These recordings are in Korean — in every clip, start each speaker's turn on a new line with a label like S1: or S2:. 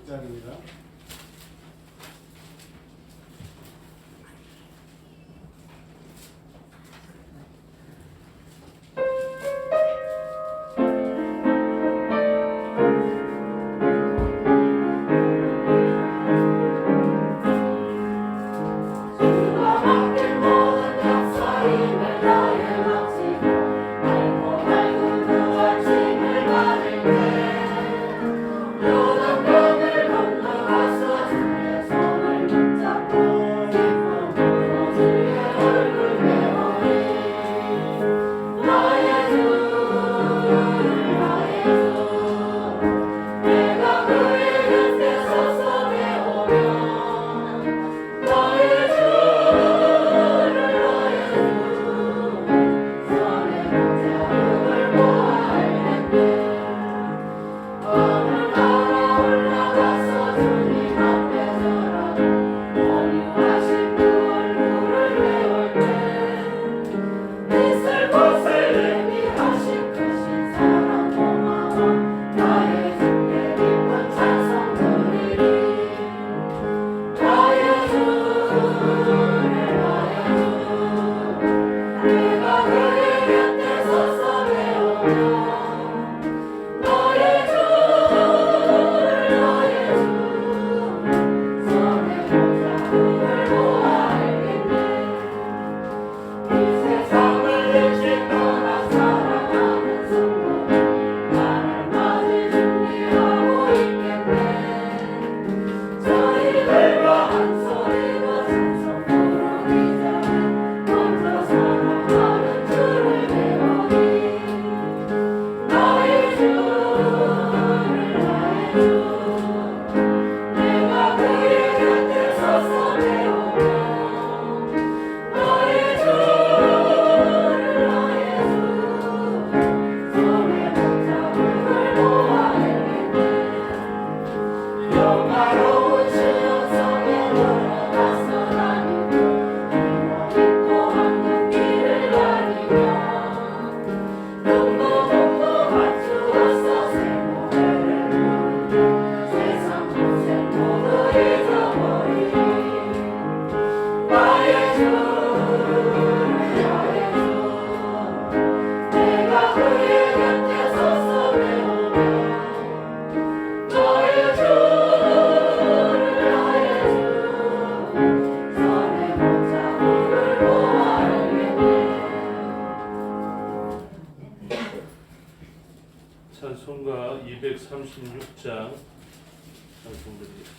S1: 6장입니다.
S2: 찬송가 236장 찬송드리겠습니다.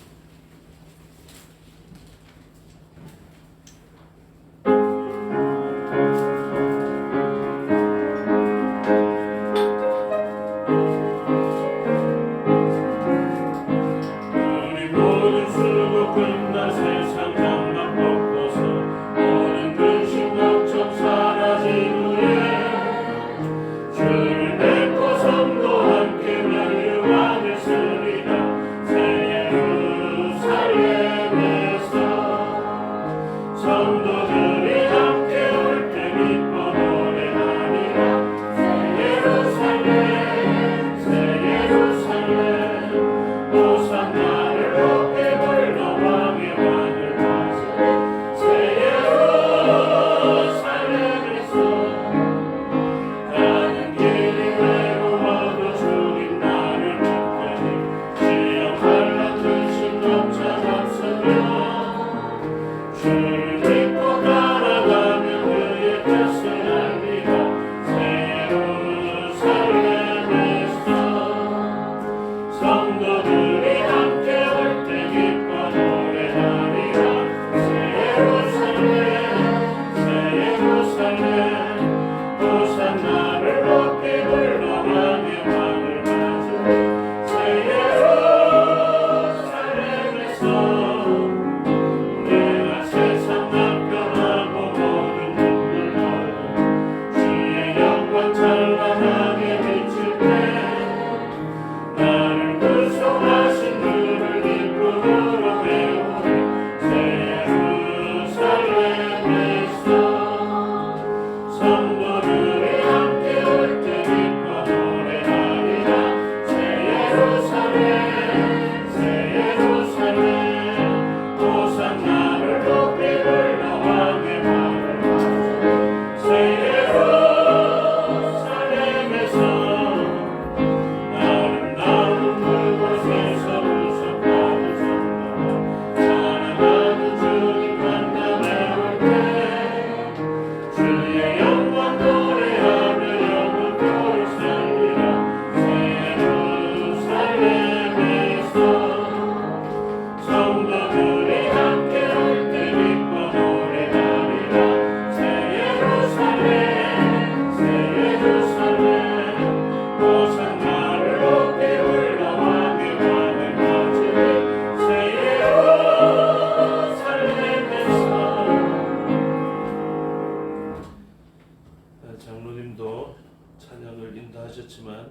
S2: 인도하셨지만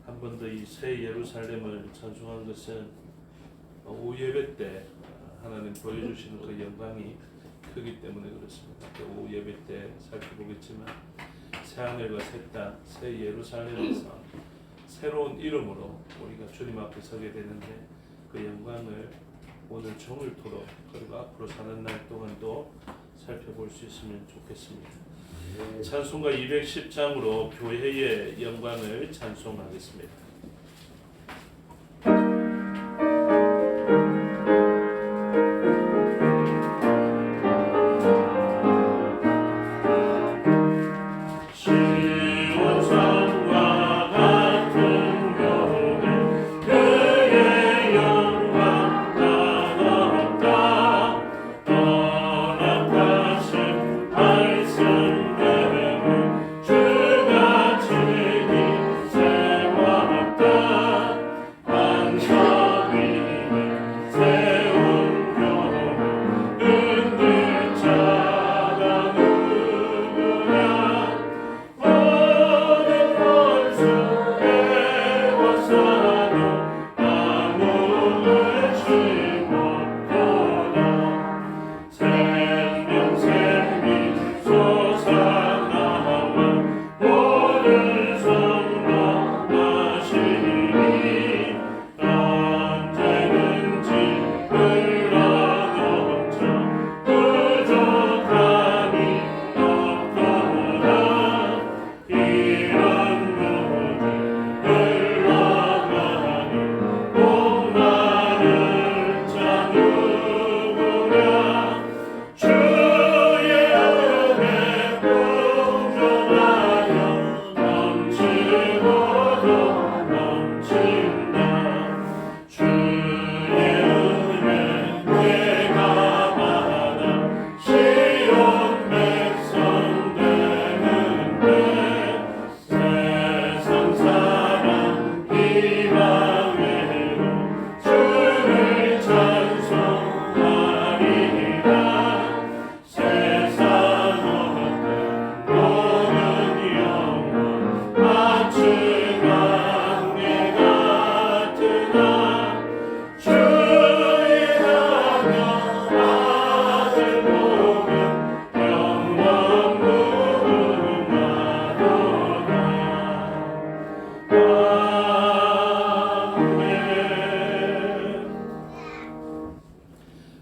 S2: 한 번 더 이 새 예루살렘을 찬송한 것은 오후 예배 때 하나님 보여주시는 그 영광이 크기 때문에 그렇습니다. 오후 예배 때 살펴보겠지만 새 하늘과 새 땅, 새 예루살렘에서 새로운 이름으로 우리가 주님 앞에 서게 되는데 그 영광을 오늘 종일토록 그리고 앞으로 사는 날 동안도 살펴볼 수 있으면 좋겠습니다. 찬송가 210장으로 교회의 영광을 찬송하겠습니다.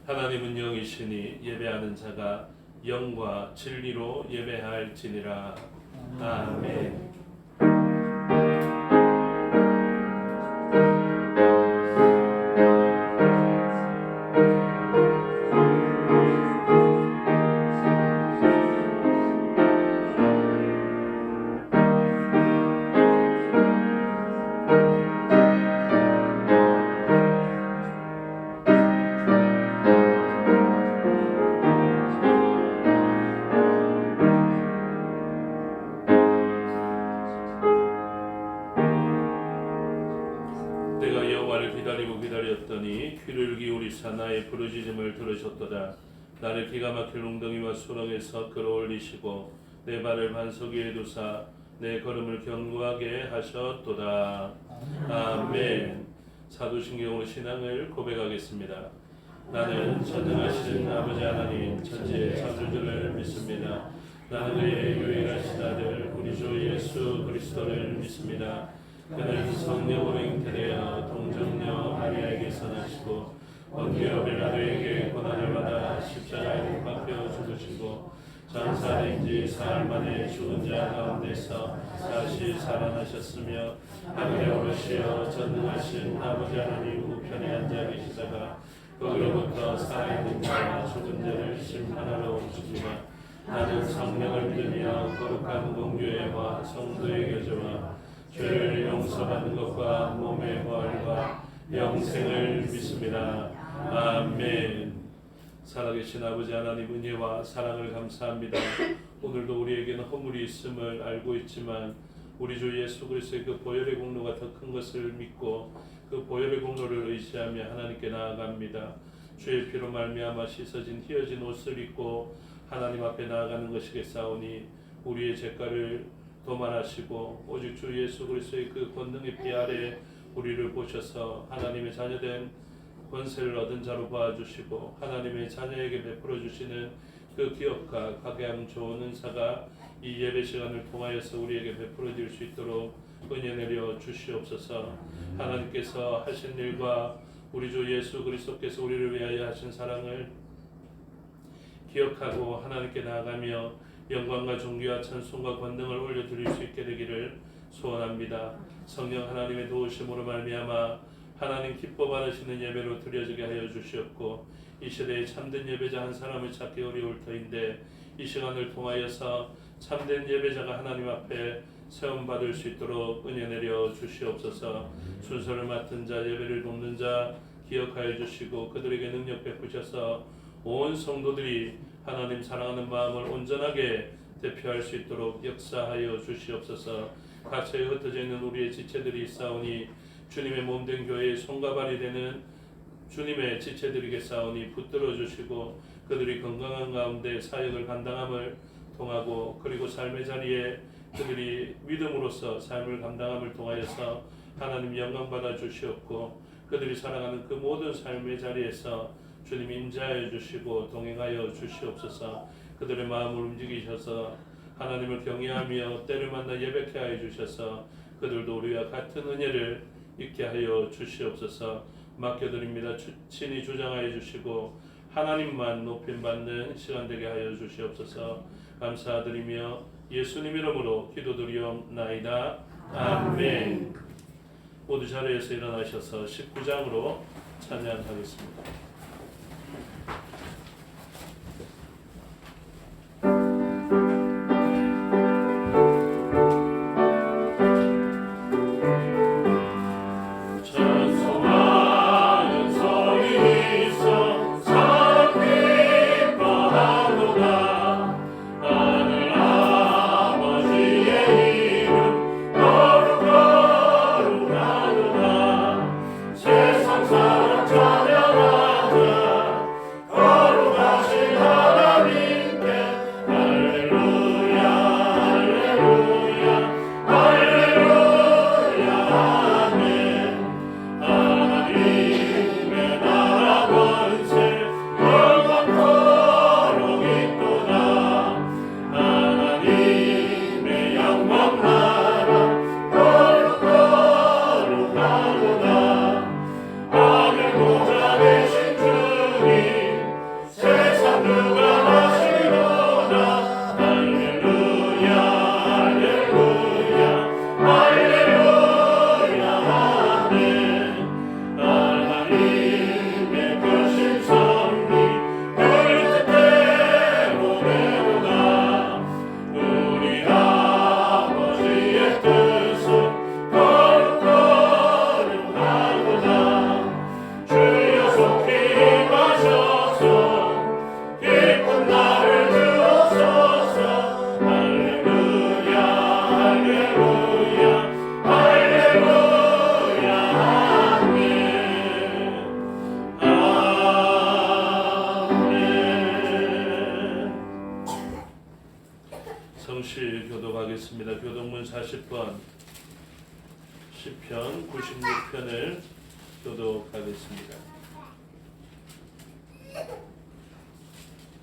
S2: 하나님은 영이시니 예배하는 자가 영과 진리로 예배할지니라. 아멘. 내가 여호와를 기다렸더니 귀를 기울이사 나의 부르짖음을 들으셨도다. 나를 기가 막힐 웅덩이와 수렁에서 끌어올리시고 내 발을 반석 위에 두사 내 걸음을 견고하게 하셨도다. 아멘. 사도신경으로 신앙을 고백하겠습니다. 나는 전능하신 아버지 하나님 천지의 창조주를 믿습니다. 나는 그의 유일하신 아들 우리 주 예수 그리스도를 믿습니다. 그는 성령으로 잉태되어 동정녀 마리아에게서 나시고 본디오 빌라도에게 고난을 받아 십자가에 못 박혀 죽으시고 전사된 지 사흘 만에 죽은 자 가운데서 다시 살아나셨으며 하늘에 오르시어 전능하신 아버지 하나님 우편에 앉아 계시다가 거기로부터 살아있는 자와 죽은 자를 심판하러 오시리라. 나는 성령을 믿으며 거룩한 공교회와 성도의 교제와 죄를 용서받는 것과 몸의 부활과 영생을 믿습니다. 아멘. 살아계신 아버지 하나님 은혜와 사랑을 감사합니다. 오늘도 우리에게는 허물이 있음을 알고 있지만 우리 주 예수 그리스도의 그 보혈의 공로가 더 큰 것을 믿고 그 보혈의 공로를 의지하며 하나님께 나아갑니다. 주의 피로 말미암아 씻어진 휘어진 옷을 입고 하나님 앞에 나아가는 것이겠사오니 우리의 죄가를 도만하시고 오직 주 예수 그리스도의 그 권능의 피 아래 우리를 보셔서 하나님의 자녀된 권세를 얻은 자로 봐주시고 하나님의 자녀에게 베풀어 주시는 그 기업과 각양 좋은 은사가 이 예배 시간을 통하여서 우리에게 베풀어질 수 있도록 은혜 내려 주시옵소서. 하나님께서 하신 일과 우리 주 예수 그리스도께서 우리를 위하여 하신 사랑을 기억하고 하나님께 나아가며 영광과 존귀와 찬송과 권능을 올려드릴 수 있게 되기를 소원합니다. 성령 하나님의 도우심으로 말미암아 하나님 기뻐 받으시는 예배로 드려지게 하여 주시옵고 이 시대에 참된 예배자 한 사람을 찾기 어려울 터인데 이 시간을 통하여서 참된 예배자가 하나님 앞에 세움받을 수 있도록 은혜 내려 주시옵소서. 순서를 맡은 자 예배를 돕는 자 기억하여 주시고 그들에게 능력 베푸셔서 온 성도들이 하나님 사랑하는 마음을 온전하게 대표할 수 있도록 역사하여 주시옵소서. 각처에 흩어져 있는 우리의 지체들이 있사오니 주님의 몸된 교회의 손과 발이 되는 주님의 지체들에게 싸우니 붙들어 주시고 그들이 건강한 가운데 사역을 감당함을 통하고 그리고 삶의 자리에 그들이 믿음으로써 삶을 감당함을 통하여서 하나님 영광 받아 주시옵고 그들이 살아가는 그 모든 삶의 자리에서 주님 임재하여 주시고 동행하여 주시옵소서. 그들의 마음을 움직이셔서 하나님을 경외하며 때를 만나 예배케 하여 주셔서 그들도 우리와 같은 은혜를 있게 하여 주시옵소서. 맡겨드립니다. 친히 주장하여 주시고 하나님만 높임받는 시간 되게 하여 주시옵소서. 감사드리며 예수님 이름으로 기도드리옵나이다. 아멘. 모두 자리에서 일어나셔서 19장으로 찬양하겠습니다. 성실 교독하겠습니다. 교독문 40번 시편 96편을 교독하겠습니다.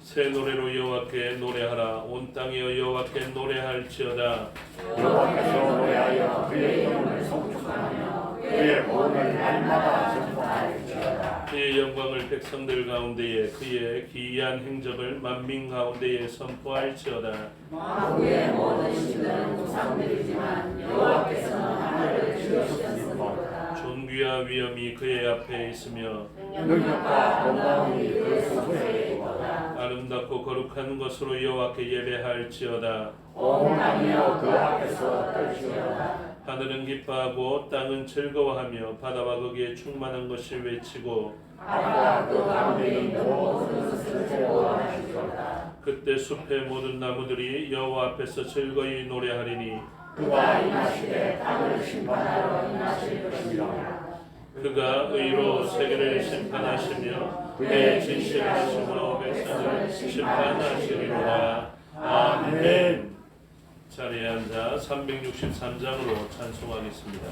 S2: 새 노래로 여호와께 노래하라. 온 땅이여 여호와께 노래할지어다.
S1: 여호와께서 노래하여 그의 이름을 송축하며 그의 본을 날마다 전파할지어다.
S2: 그의 영광을 백성들 가운데에 그의 기이한 행적을 만민 가운데에 선포할지어다.
S3: 마구의 모든 신들은 우상들이지만 여호와께서는 하늘을 지으셨으므로다.
S2: 존귀와 위엄이 그의 앞에 있으며
S1: 능력과 건강이 그 손에 있도다.
S2: 아름답고 거룩한 것으로 여호와께 예배할지어다.
S1: 온 땅이여 그 앞에서 떨지어다.
S2: 하늘은 기뻐하고 땅은 즐거워하며 바다와 거기에 충만한 것을 외치고
S3: 바다가 그 가운데 있는 모든 것을 즐거워하시리로다.
S2: 그때 숲의 모든 나무들이 여호와 앞에서 즐거이 노래하리니
S3: 그가 임하시되 땅을 심판하러 임하실 것이니라.
S2: 그가 의로 세계를 심판하시며 그의 진실하심으로 백성을 심판하시리로다. 아멘. 자리에 앉아 363장으로 찬송하겠습니다.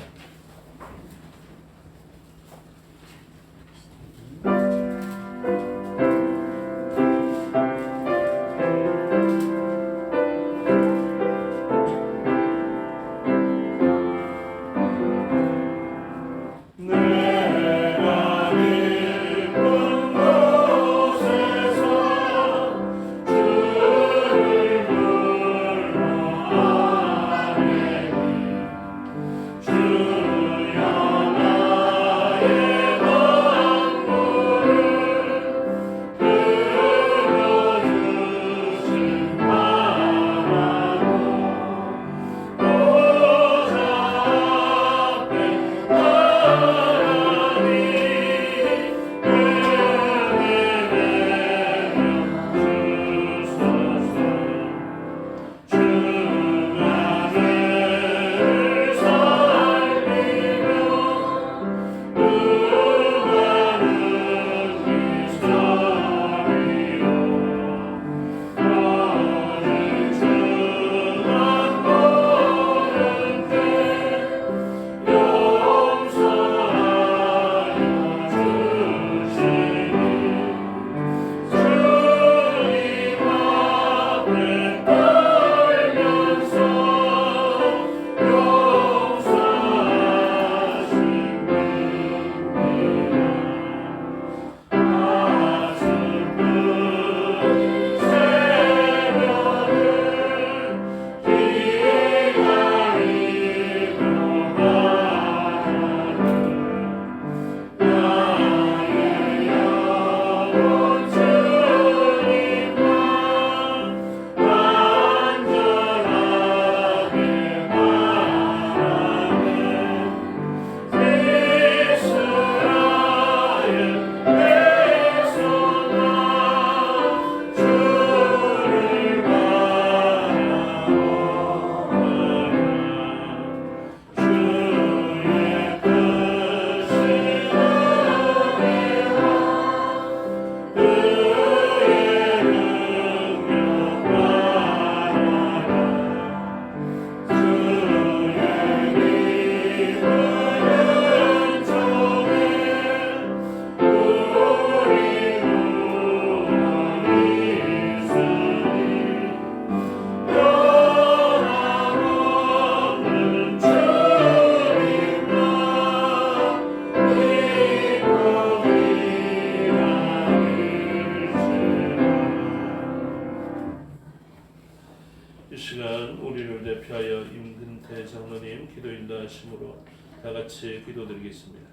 S2: 이 시간 우리를 대표하여 임근태 장로님 기도 인도하심으로 다 같이 기도드리겠습니다.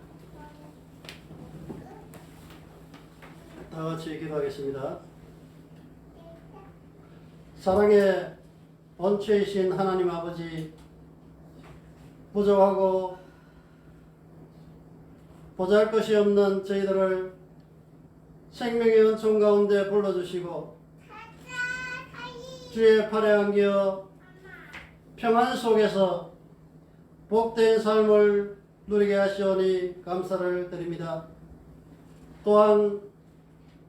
S4: 다 같이 기도하겠습니다. 사랑의 원죄이신 하나님 아버지, 부족하고 보잘것이 없는 저희들을 생명의 은총 가운데 불러주시고 주의 팔에 안겨 평안 속에서 복된 삶을 누리게 하시오니 감사를 드립니다. 또한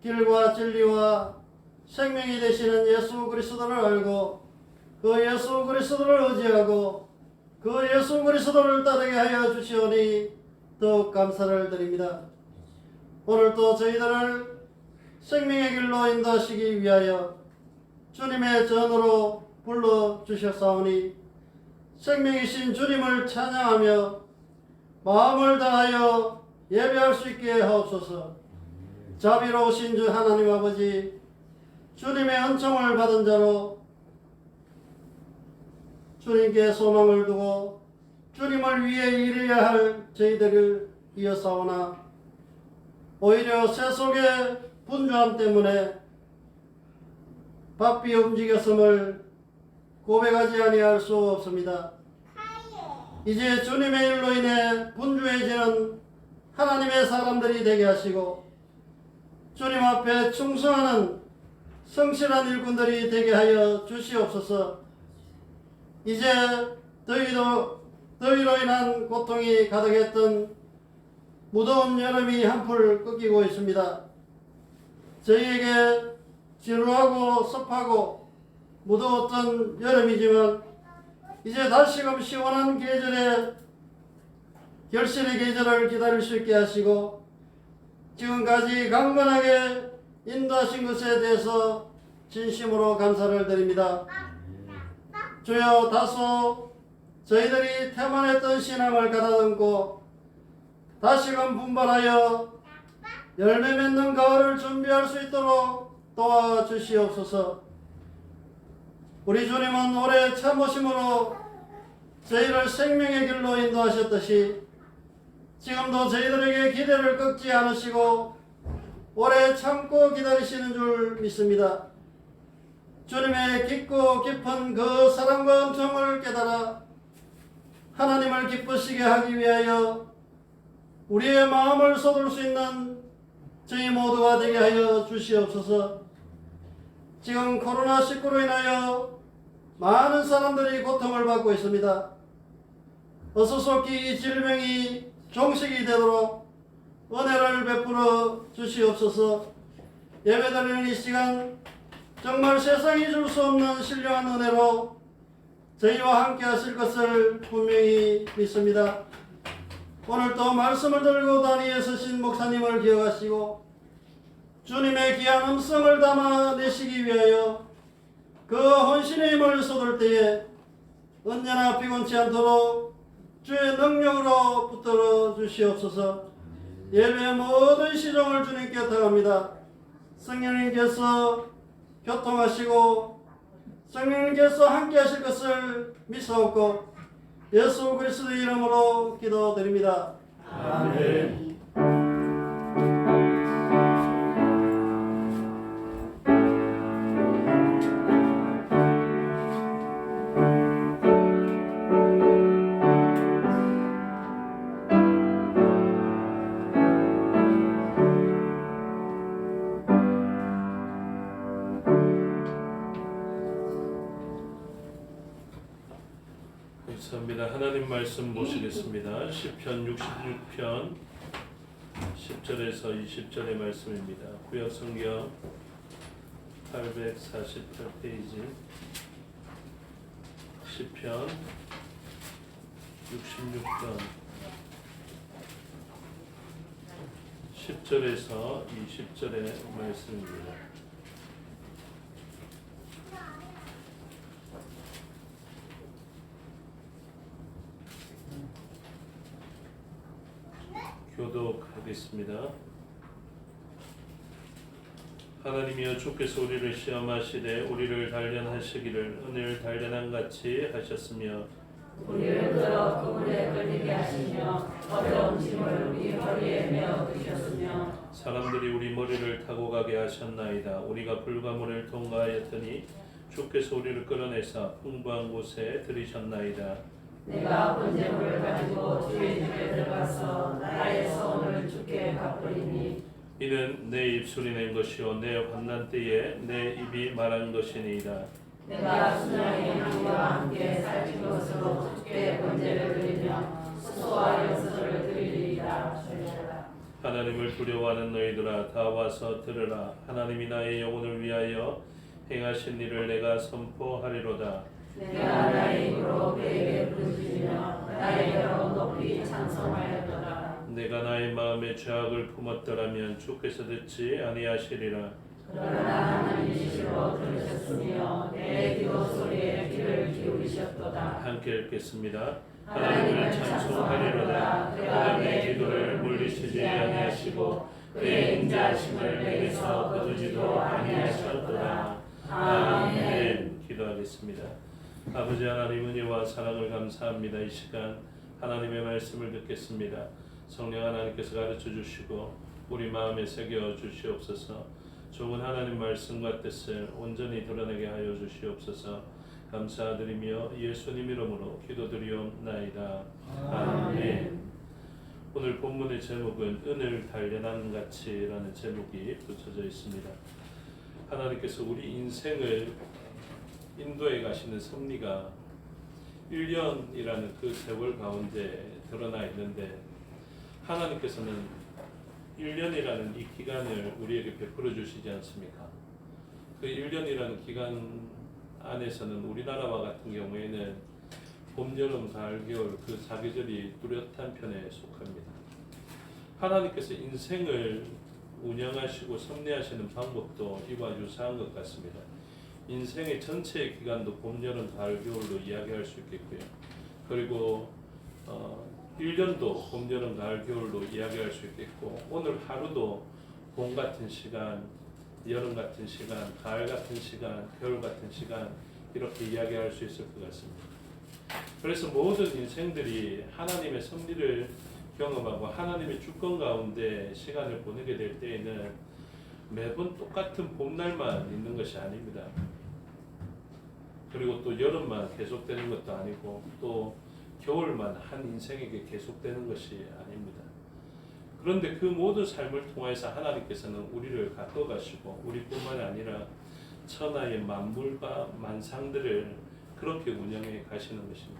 S4: 길과 진리와 생명이 되시는 예수 그리스도를 알고 그 예수 그리스도를 의지하고 그 예수 그리스도를 따르게 하여 주시오니 더욱 감사를 드립니다. 오늘도 저희들을 생명의 길로 인도하시기 위하여 주님의 전으로 불러주셨사오니 생명이신 주님을 찬양하며 마음을 다하여 예배할 수 있게 하옵소서. 자비로우신 주 하나님 아버지, 주님의 은총을 받은 자로 주님께 소망을 두고 주님을 위해 일해야 할 저희들을 이어싸우나 오히려 세속의 분주함 때문에 바삐 움직였음을 고백하지 아니할 수 없습니다. 이제 주님의 일로 인해 분주해지는 하나님의 사람들이 되게 하시고 주님 앞에 충성하는 성실한 일꾼들이 되게 하여 주시옵소서. 이제 더위로 인한 고통이 가득했던 무더운 여름이 한풀 꺾이고 있습니다. 저희에게 지루하고 습하고 무더웠던 여름이지만 이제 다시금 시원한 계절에 결실의 계절을 기다릴 수 있게 하시고 지금까지 강건하게 인도하신 것에 대해서 진심으로 감사를 드립니다. 주여, 다소 저희들이 태만했던 신앙을 가다듬고 다시금 분발하여 열매 맺는 가을을 준비할 수 있도록 도와주시옵소서. 우리 주님은 오래 참으심으로 저희를 생명의 길로 인도하셨듯이 지금도 저희들에게 기대를 꺾지 않으시고 오래 참고 기다리시는 줄 믿습니다. 주님의 깊고 깊은 그 사랑과 은총을 깨달아 하나님을 기쁘시게 하기 위하여 우리의 마음을 쏟을 수 있는 저희 모두가 되게 하여 주시옵소서. 지금 코로나19로 인하여 많은 사람들이 고통을 받고 있습니다. 어수속히 이 질병이 종식이 되도록 은혜를 베풀어 주시옵소서. 예배드리는 이 시간 정말 세상이 줄 수 없는 신령한 은혜로 저희와 함께 하실 것을 분명히 믿습니다. 오늘 또 말씀을 들고 단위에 서신 목사님을 기억하시고 주님의 귀한 음성을 담아 내시기 위하여 그 헌신의 힘을 쏟을 때에 언제나 피곤치 않도록 주의 능력으로 붙들어 주시옵소서. 예배의 모든 시종을 주님께 드립니다. 성령님께서 교통하시고 성령님께서 함께 하실 것을 믿사옵고 예수 그리스도의 이름으로 기도드립니다.
S1: 아멘.
S2: 감사합니다. 하나님 말씀 보시겠습니다. 시편 66편 10절에서 20절의 말씀입니다. 구약 성경 848페이지 시편 66편 10절에서 20절의 말씀입니다. 교독하겠습니다. 하나님이여, 주께서 우리를 시험하시되 우리를 단련하시기를 은을 단련한 같이 하셨으며
S3: 우리를 들어 그물에 끌리게 하시며 어려운 짐을 우리 허리에 메어 두셨으며
S2: 사람들이 우리 머리를 타고 가게 하셨나이다. 우리가 불가문을 통과하였더니 주께서 우리를 끌어내사 풍부한 곳에 들이셨나이다.
S3: 내가 번제물을 가지고 주의 집에 들어가서 나의 소원을 주께 갚으리니
S2: 이는 내 입술이 낸 것이요 내 환난 때에 내 입이 말한 것이니이다.
S3: 내가 순양의 향과 함께 살찐 것으로 주께 번제를 드리며 수소와 염소를 드리리이다.
S2: 하나님을 두려워하는 너희들아, 다 와서 들으라. 하나님이 나의 영혼을 위하여 행하신 일을 내가 선포하리로다.
S3: 내가 나의 입으로 그에게 부르짖으며 나의 혀로 높이 찬송하였도다.
S2: 내가 나의 마음에 죄악을 품었더라면 주께서 듣지 아니하시리라.
S3: 그러나 하나님이시로 들으셨으며 내 기도 소리에 귀를 기울이셨도다.
S2: 함께 읽겠습니다. 하나님을 찬송하리로다. 그가 내 기도를 물리치지 아니하시고 그의 인자하심을 내게서 거두지도 아니하셨도다. 아멘. 기도하겠습니다. 아버지 하나님, 은혜와 사랑을 감사합니다. 이 시간 하나님의 말씀을 듣겠습니다. 성령 하나님께서 가르쳐 주시고 우리 마음에 새겨 주시옵소서. 좋은 하나님 말씀과 뜻을 온전히 드러내게 하여 주시옵소서. 감사드리며 예수님 이름으로 기도드리옵나이다. 아멘. 오늘 본문의 제목은 은을 단련한 같이라는 제목이 붙여져 있습니다. 하나님께서 우리 인생을 인도해 가시는 섭리가 1년이라는 그 세월 가운데 드러나 있는데, 하나님께서는 1년이라는 이 기간을 우리에게 베풀어 주시지 않습니까? 그 1년이라는 기간 안에서는 우리나라와 같은 경우에는 봄, 여름, 가을, 겨울 그 사계절이 뚜렷한 편에 속합니다. 하나님께서 인생을 운영하시고 섭리하시는 방법도 이와 유사한 것 같습니다. 인생의 전체의 기간도 봄, 여름, 가을, 겨울로 이야기할 수 있겠고요. 그리고 1년도 봄, 여름, 가을, 겨울로 이야기할 수 있겠고, 오늘 하루도 봄 같은 시간, 여름 같은 시간, 가을 같은 시간, 겨울 같은 시간 이렇게 이야기할 수 있을 것 같습니다. 그래서 모든 인생들이 하나님의 섭리를 경험하고 하나님의 주권 가운데 시간을 보내게 될 때에는 매번 똑같은 봄날만 있는 것이 아닙니다. 그리고 또 여름만 계속되는 것도 아니고 또 겨울만 한 인생에게 계속되는 것이 아닙니다. 그런데 그 모든 삶을 통해서 하나님께서는 우리를 가꿔가시고 우리뿐만 아니라 천하의 만물과 만상들을 그렇게 운영해 가시는 것입니다.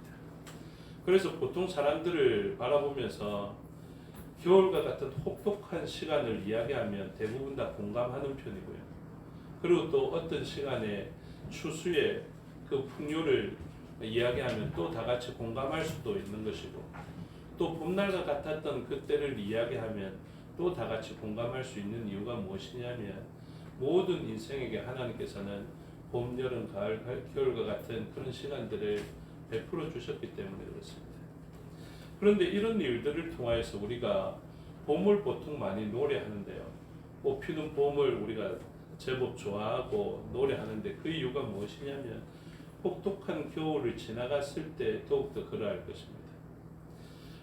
S2: 그래서 보통 사람들을 바라보면서 겨울과 같은 혹독한 시간을 이야기하면 대부분 다 공감하는 편이고요. 그리고 또 어떤 시간에 추수의 그 풍요를 이야기하면 또 다 같이 공감할 수도 있는 것이고, 또 봄날과 같았던 그때를 이야기하면 또 다 같이 공감할 수 있는 이유가 무엇이냐면 모든 인생에게 하나님께서는 봄, 여름, 가을, 겨울과 같은 그런 시간들을 베풀어 주셨기 때문에 그렇습니다. 그런데 이런 일들을 통하여서 우리가 봄을 보통 많이 노래하는데요. 꽃피는 봄을 우리가 제법 좋아하고 노래하는데 그 이유가 무엇이냐면 혹독한 겨울을 지나갔을 때 더욱더 그러할 것입니다.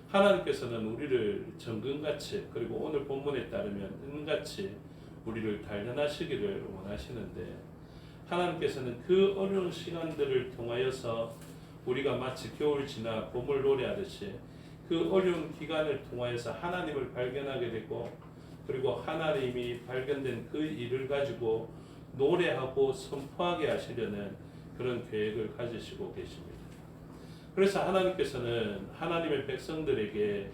S2: 하나님께서는 우리를 정금같이, 그리고 오늘 본문에 따르면 은같이 우리를 단련하시기를 원하시는데, 하나님께서는 그 어려운 시간들을 통하여서 우리가 마치 겨울 지나 봄을 노래하듯이 그 어려운 기간을 통하여서 하나님을 발견하게 되고, 그리고 하나님이 발견된 그 일을 가지고 노래하고 선포하게 하시려는 그런 계획을 가지시고 계십니다. 그래서 하나님께서는 하나님의 백성들에게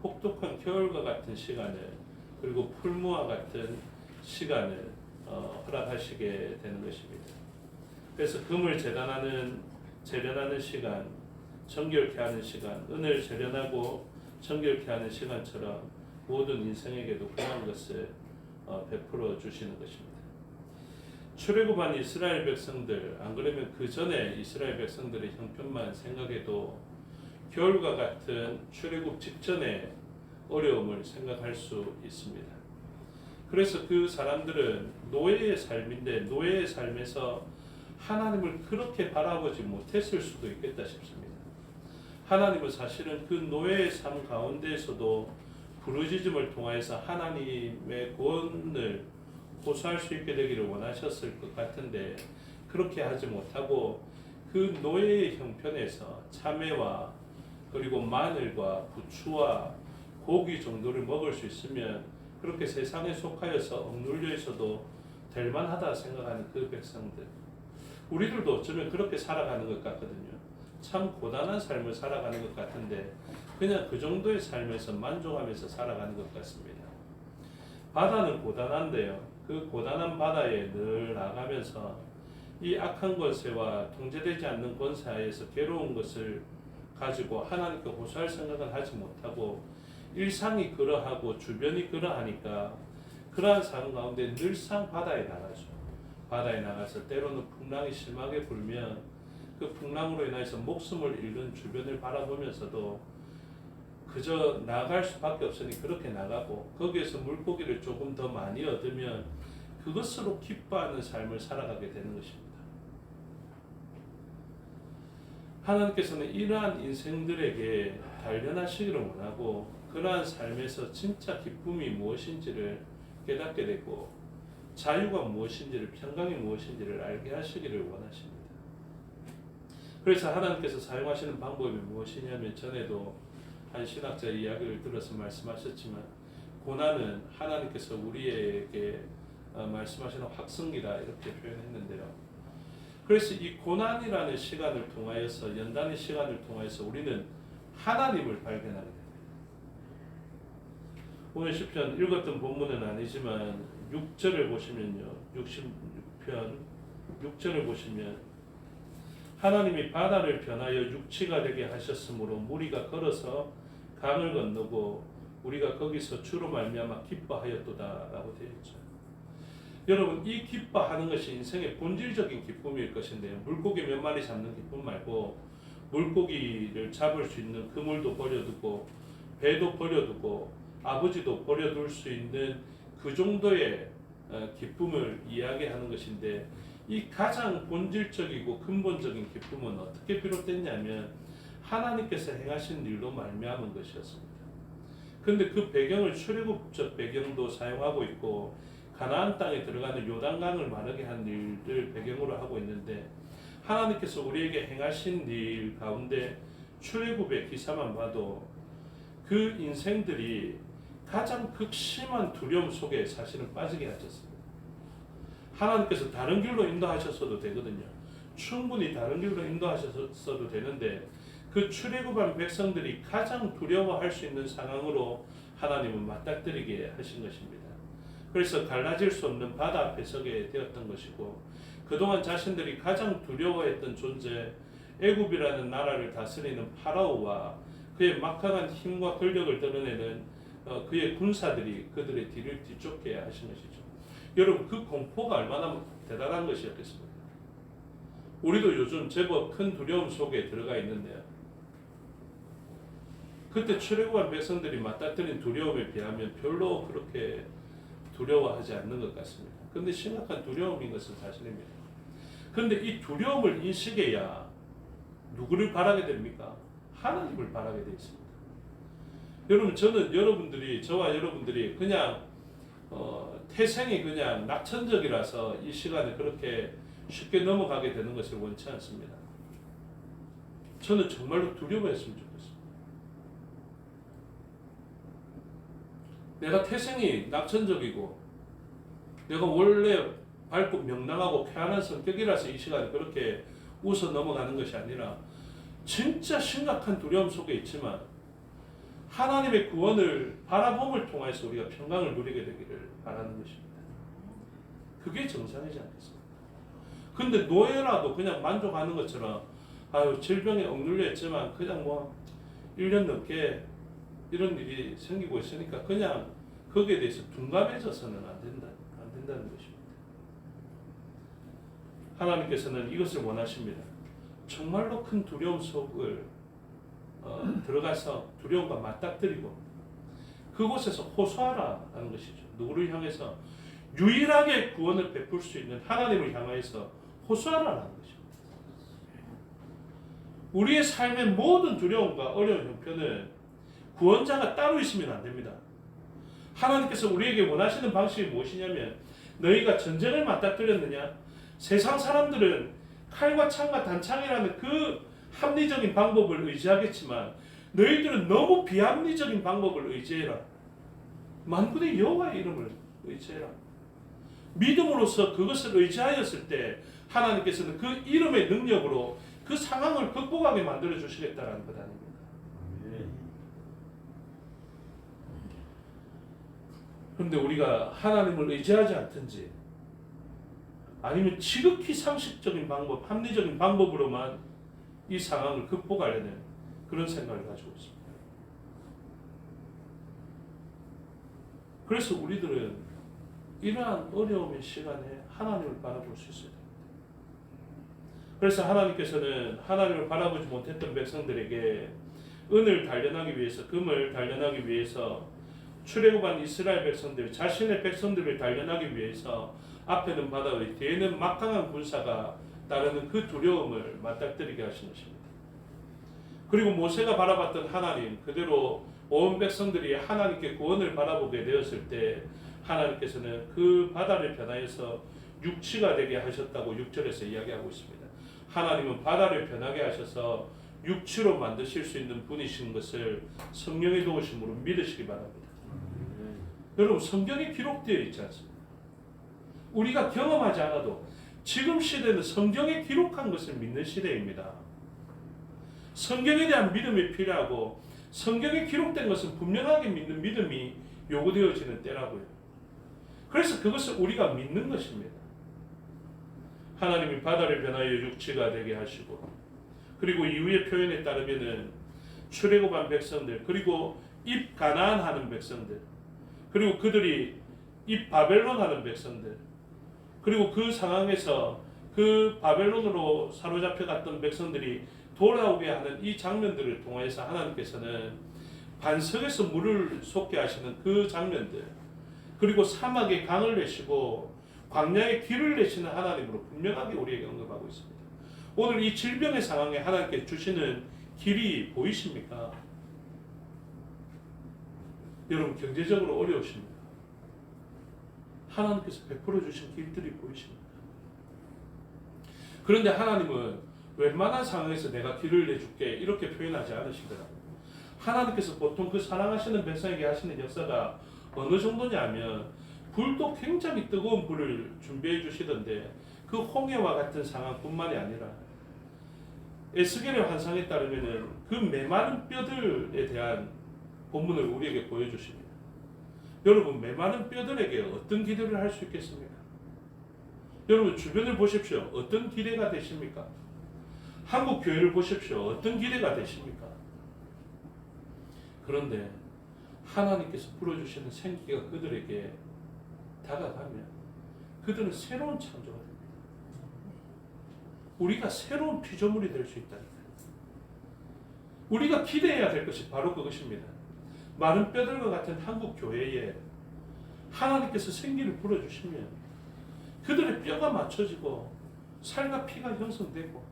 S2: 혹독한 겨울과 같은 시간을, 그리고 풀무와 같은 시간을 허락하시게 되는 것입니다. 그래서 금을 재련하는 시간, 정결케 하는 시간, 은을 재련하고 정결케 하는 시간처럼 모든 인생에게도 그런 것을 베풀어 주시는 것입니다. 출애굽한 이스라엘 백성들, 안 그러면 그 전에 이스라엘 백성들의 형편만 생각해도 겨울과 같은 출애굽 직전의 어려움을 생각할 수 있습니다. 그래서 그 사람들은 노예의 삶인데 노예의 삶에서 하나님을 그렇게 바라보지 못했을 수도 있겠다 싶습니다. 하나님은 사실은 그 노예의 삶 가운데에서도 부르짖음을 통하여서 하나님의 구원을 호소할 수 있게 되기를 원하셨을 것 같은데, 그렇게 하지 못하고 그 노예의 형편에서 참외와 그리고 마늘과 부추와 고기 정도를 먹을 수 있으면 그렇게 세상에 속하여서 억눌려 있어도 될 만하다 생각하는 그 백성들, 우리들도 어쩌면 그렇게 살아가는 것 같거든요. 참 고단한 삶을 살아가는 것 같은데 그냥 그 정도의 삶에서 만족하면서 살아가는 것 같습니다. 바다는 고단한데요, 그 고단한 바다에 늘 나가면서 이 악한 권세와 통제되지 않는 권세 하에서 괴로운 것을 가지고 하나님께 호소할 생각을 하지 못하고 일상이 그러하고 주변이 그러하니까 그러한 삶 가운데 늘상 바다에 나가죠. 바다에 나가서 때로는 풍랑이 심하게 불면 그 풍랑으로 인해서 목숨을 잃는 주변을 바라보면서도 그저 나갈 수밖에 없으니 그렇게 나가고, 거기에서 물고기를 조금 더 많이 얻으면 그것으로 기뻐하는 삶을 살아가게 되는 것입니다. 하나님께서는 이러한 인생들에게 단련하시기를 원하고, 그러한 삶에서 진짜 기쁨이 무엇인지를 깨닫게 되고 자유가 무엇인지를, 평강이 무엇인지를 알게 하시기를 원하십니다. 그래서 하나님께서 사용하시는 방법이 무엇이냐면, 전에도 한 신학자 이야기를 들어서 말씀하셨지만 고난은 하나님께서 우리에게 말씀하시는 확성기다 이렇게 표현했는데요. 그래서 이 고난이라는 시간을 통하여서, 연단의 시간을 통하여서 우리는 하나님을 발견하게 됩니다. 오늘 시편 읽었던 본문은 아니지만 6절을 보시면요, 66편 6절을 보시면 하나님이 바다를 변하여 육지가 되게 하셨으므로 무리가 걸어서 강을 건너고 우리가 거기서 주로 말미암아 기뻐하였도다라고 되어 있죠. 여러분, 이 기뻐하는 것이 인생의 본질적인 기쁨일 것인데요. 물고기 몇 마리 잡는 기쁨 말고 물고기를 잡을 수 있는 그물도 버려두고 배도 버려두고 아버지도 버려둘 수 있는 그 정도의 기쁨을 이야기하는 것인데, 이 가장 본질적이고 근본적인 기쁨은 어떻게 비롯됐냐면 하나님께서 행하신 일로 말미암은 것이었습니다. 그런데 그 배경을 출애굽적 배경도 사용하고 있고 가나안 땅에 들어가는 요단강을 마르게 한 일을 배경으로 하고 있는데, 하나님께서 우리에게 행하신 일 가운데 출애굽의 기사만 봐도 그 인생들이 가장 극심한 두려움 속에 사실은 빠지게 하셨습니다. 하나님께서 다른 길로 인도하셨어도 되거든요. 충분히 다른 길로 인도하셨어도 되는데 그 출애굽한 백성들이 가장 두려워할 수 있는 상황으로 하나님은 맞닥뜨리게 하신 것입니다. 그래서 갈라질 수 없는 바다 앞에 서게 되었던 것이고, 그동안 자신들이 가장 두려워했던 존재 애굽이라는 나라를 다스리는 파라오와 그의 막강한 힘과 권력을 드러내는 그의 군사들이 그들의 뒤를 뒤쫓게 하신 것이죠. 여러분, 그 공포가 얼마나 대단한 것이었겠습니까? 우리도 요즘 제법 큰 두려움 속에 들어가 있는데요. 그때 출애굽한 백성들이 맞닥뜨린 두려움에 비하면 별로 그렇게 두려워하지 않는 것 같습니다. 그런데 심각한 두려움인 것은 사실입니다. 그런데 이 두려움을 인식해야 누구를 바라게 됩니까? 하나님을 바라게 되어 있습니다. 여러분, 저와 여러분들이 그냥 태생이 그냥 낙천적이라서 이 시간에 그렇게 쉽게 넘어가게 되는 것을 원치 않습니다. 저는 정말로 두려워했으면 좋겠습니다. 내가 태생이 낙천적이고 내가 원래 밝고 명랑하고 쾌활한 성격이라서 이 시간에 그렇게 웃어 넘어가는 것이 아니라 진짜 심각한 두려움 속에 있지만 하나님의 구원을 바라봄을 통해서 우리가 평강을 누리게 되기를 바라는 것입니다. 그게 정상이지 않겠습니까? 근데 노예라도 그냥 만족하는 것처럼 질병에 억눌려 있지만 그냥 1년 넘게 이런 일이 생기고 있으니까 그냥 거기에 대해서 둔감해져서는 안 된다는 것입니다. 하나님께서는 이것을 원하십니다. 정말로 큰 두려움 속을 들어가서 두려움과 맞닥뜨리고 그곳에서 호소하라 하는 것이죠. 누구를 향해서? 유일하게 구원을 베풀 수 있는 하나님을 향하여서 호소하라는 것입니다. 우리의 삶의 모든 두려움과 어려운 형편은 구원자가 따로 있으면 안 됩니다. 하나님께서 우리에게 원하시는 방식이 무엇이냐면, 너희가 전쟁을 맞닥뜨렸느냐? 세상 사람들은 칼과 창과 단창이라는 그 합리적인 방법을 의지하겠지만 너희들은 너무 비합리적인 방법을 의지해라. 만군의 여호와의 이름을 의지해라. 믿음으로써 그것을 의지하였을 때 하나님께서는 그 이름의 능력으로 그 상황을 극복하게 만들어 주시겠다는 것 아닙니까? 그런데 우리가 하나님을 의지하지 않든지 아니면 지극히 상식적인 방법, 합리적인 방법으로만 이 상황을 극복하려는 그런 생각을 가지고 있습니다. 그래서 우리들은 이러한 어려움의 시간에 하나님을 바라볼 수 있어야 됩니다. 그래서 하나님께서는 하나님을 바라보지 못했던 백성들에게 은을 단련하기 위해서, 금을 단련하기 위해서 출애굽한 이스라엘 백성들, 자신의 백성들을 단련하기 위해서 앞에는 바다의 뒤에는 막강한 군사가 따르는 그 두려움을 맞닥뜨리게 하신 것입니다. 그리고 모세가 바라봤던 하나님, 그대로 온 백성들이 하나님께 구원을 바라보게 되었을 때 하나님께서는 그 바다를 변하여서 육지가 되게 하셨다고 6절에서 이야기하고 있습니다. 하나님은 바다를 변하게 하셔서 육지로 만드실 수 있는 분이신 것을 성령의 도우심으로 믿으시기 바랍니다. 여러분, 성경에 기록되어 있지 않습니까? 우리가 경험하지 않아도 지금 시대는 성경에 기록한 것을 믿는 시대입니다. 성경에 대한 믿음이 필요하고 성경에 기록된 것은 분명하게 믿는 믿음이 요구되어지는 때라고요. 그래서 그것을 우리가 믿는 것입니다. 하나님이 바다를 변하여 육지가 되게 하시고, 그리고 이후의 표현에 따르면은 출애굽한 백성들, 그리고 입 가나안하는 백성들, 그리고 그들이 입 바벨론하는 백성들, 그리고 그 상황에서 그 바벨론으로 사로잡혀 갔던 백성들이 돌아오게 하는 이 장면들을 통해서 하나님께서는 반석에서 물을 솟게 하시는 그 장면들, 그리고 사막에 강을 내시고 광야에 길을 내시는 하나님으로 분명하게 우리에게 언급하고 있습니다. 오늘 이 질병의 상황에 하나님께 주시는 길이 보이십니까? 여러분, 경제적으로 어려우십니까? 하나님께서 베풀어 주신 길들이 보이십니까? 그런데 하나님은 웬만한 상황에서 내가 길을 내줄게 이렇게 표현하지 않으시더라고요. 하나님께서 보통 그 사랑하시는 백성에게 하시는 역사가 어느 정도냐면, 불도 굉장히 뜨거운 불을 준비해 주시던데 그 홍해와 같은 상황뿐만이 아니라 에스겔의 환상에 따르면 그 메마른 뼈들에 대한 본문을 우리에게 보여주십니다. 여러분, 메마른 뼈들에게 어떤 기대를 할 수 있겠습니까? 여러분, 주변을 보십시오. 어떤 기대가 되십니까? 한국 교회를 보십시오. 어떤 기대가 되십니까? 그런데 하나님께서 불어주시는 생기가 그들에게 다가가면 그들은 새로운 창조가 됩니다. 우리가 새로운 피조물이 될 수 있다니까요. 우리가 기대해야 될 것이 바로 그것입니다. 마른 뼈들과 같은 한국 교회에 하나님께서 생기를 불어주시면 그들의 뼈가 맞춰지고 살과 피가 형성되고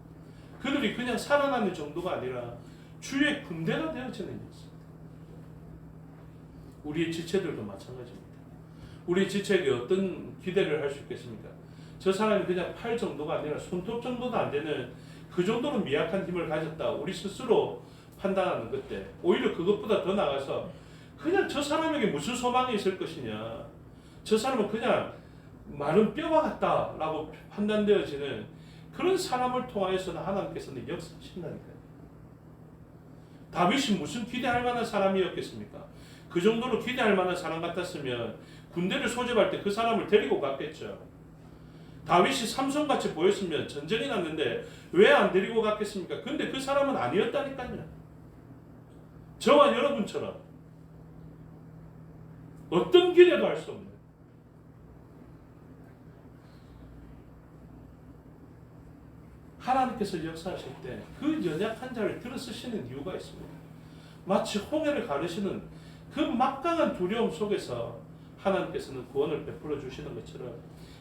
S2: 그들이 그냥 살아나는 정도가 아니라 주의 군대가 되어지는 것입니다. 우리의 지체들도 마찬가지입니다. 우리 지체에게 어떤 기대를 할 수 있겠습니까? 저 사람이 그냥 팔 정도가 아니라 손톱 정도도 안 되는 그 정도로 미약한 힘을 가졌다, 우리 스스로 판단하는 그때 오히려 그것보다 더 나가서 그냥 저 사람에게 무슨 소망이 있을 것이냐, 저 사람은 그냥 마른 뼈와 같다라고 판단되어지는 그런 사람을 통하여서는 하나님께서는 역사하신다니까요. 다윗이 무슨 기대할 만한 사람이었겠습니까? 그 정도로 기대할 만한 사람 같았으면 군대를 소집할 때 그 사람을 데리고 갔겠죠. 다윗이 삼손같이 보였으면 전쟁이 났는데 왜 안 데리고 갔겠습니까? 근데 그 사람은 아니었다니까요. 저와 여러분처럼 어떤 기대도 할 수 없는, 하나님께서 역사하실 때 그 연약한 자를 들어 쓰시는 이유가 있습니다. 마치 홍해를 가르시는 그 막강한 두려움 속에서 하나님께서는 구원을 베풀어 주시는 것처럼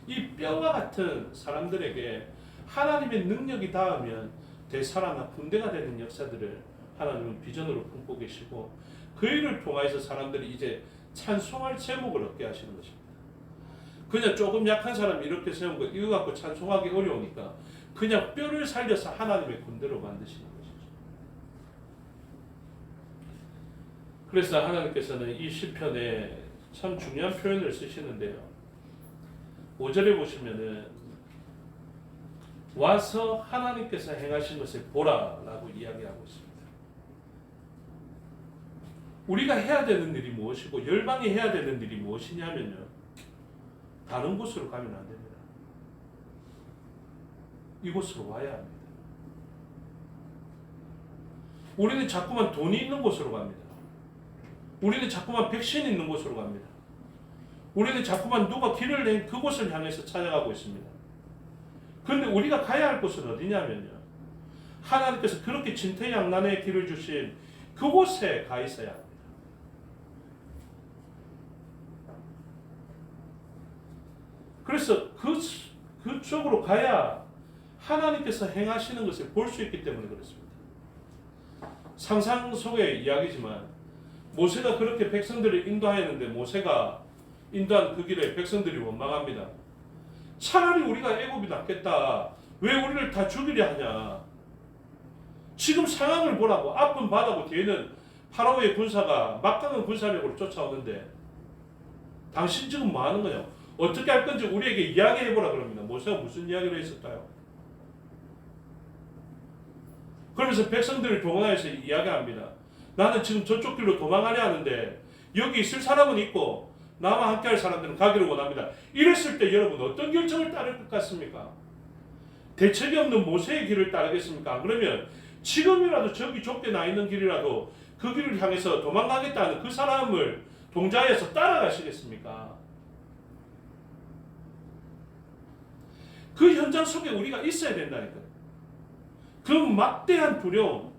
S2: 이 뼈와 같은 사람들에게 하나님의 능력이 닿으면 되살아나 군대가 되는 역사들을 하나님은 비전으로 품고 계시고 그 일을 통해서 사람들이 이제 찬송할 제목을 얻게 하시는 것입니다. 그냥 조금 약한 사람이 이렇게 세운 거 이거 갖고 찬송하기 어려우니까 그냥 뼈를 살려서 하나님의 군대로 만드시는 것이죠. 그래서 하나님께서는 이 시편에 참 중요한 표현을 쓰시는데요. 5절에 보시면은 와서 하나님께서 행하신 것을 보라라고 이야기하고 있습니다. 우리가 해야 되는 일이 무엇이고 열방이 해야 되는 일이 무엇이냐면요, 다른 곳으로 가면 안 됩니다. 이곳으로 와야 합니다. 우리는 자꾸만 돈이 있는 곳으로 갑니다. 우리는 자꾸만 백신이 있는 곳으로 갑니다. 우리는 자꾸만 누가 길을 낸 그곳을 향해서 찾아가고 있습니다. 그런데 우리가 가야 할 곳은 어디냐면요, 하나님께서 그렇게 진퇴양난의 길을 주신 그곳에 가 있어야 합니다. 그래서 그쪽으로 가야 하나님께서 행하시는 것을 볼 수 있기 때문에 그렇습니다. 상상 속의 이야기지만 모세가 그렇게 백성들을 인도하였는데 모세가 인도한 그 길에 백성들이 원망합니다. 차라리 우리가 애굽이 낫겠다. 왜 우리를 다 죽이려 하냐. 지금 상황을 보라고. 앞은 바다고 뒤에는 파라오의 군사가 막강한 군사력으로 쫓아오는데 당신 지금 뭐 하는 거냐. 어떻게 할 건지 우리에게 이야기해보라 그럽니다. 모세가 무슨 이야기를 했을까요? 그러면서 백성들을 동원해서 이야기합니다. 나는 지금 저쪽 길로 도망하려 하는데 여기 있을 사람은 있고 나와 함께할 사람들은 가기를 원합니다. 이랬을 때 여러분 어떤 결정을 따를 것 같습니까? 대책이 없는 모세의 길을 따르겠습니까? 그러면 지금이라도 저기 좁게 나 있는 길이라도 그 길을 향해서 도망가겠다는 그 사람을 동자에서 따라가시겠습니까? 그 현장 속에 우리가 있어야 된다니까요. 그 막대한 두려움,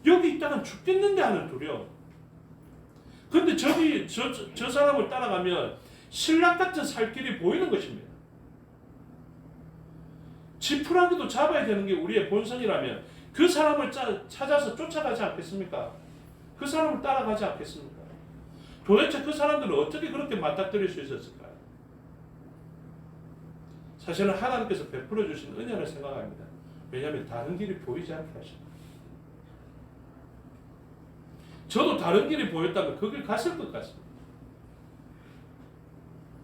S2: 여기 있다가 죽겠는데 하는 두려움. 근데 저 사람을 따라가면 신랑 같은 살 길이 보이는 것입니다. 지푸라기도 잡아야 되는 게 우리의 본성이라면 그 사람을 찾아서 쫓아가지 않겠습니까? 그 사람을 따라가지 않겠습니까? 도대체 그 사람들은 어떻게 그렇게 맞닥뜨릴 수 있었을까요? 사실은 하나님께서 베풀어 주신 은혜를 생각합니다. 왜냐하면 다른 길이 보이지 않게 하십니다. 저도 다른 길이 보였다면 그 길 갔을 것 같습니다.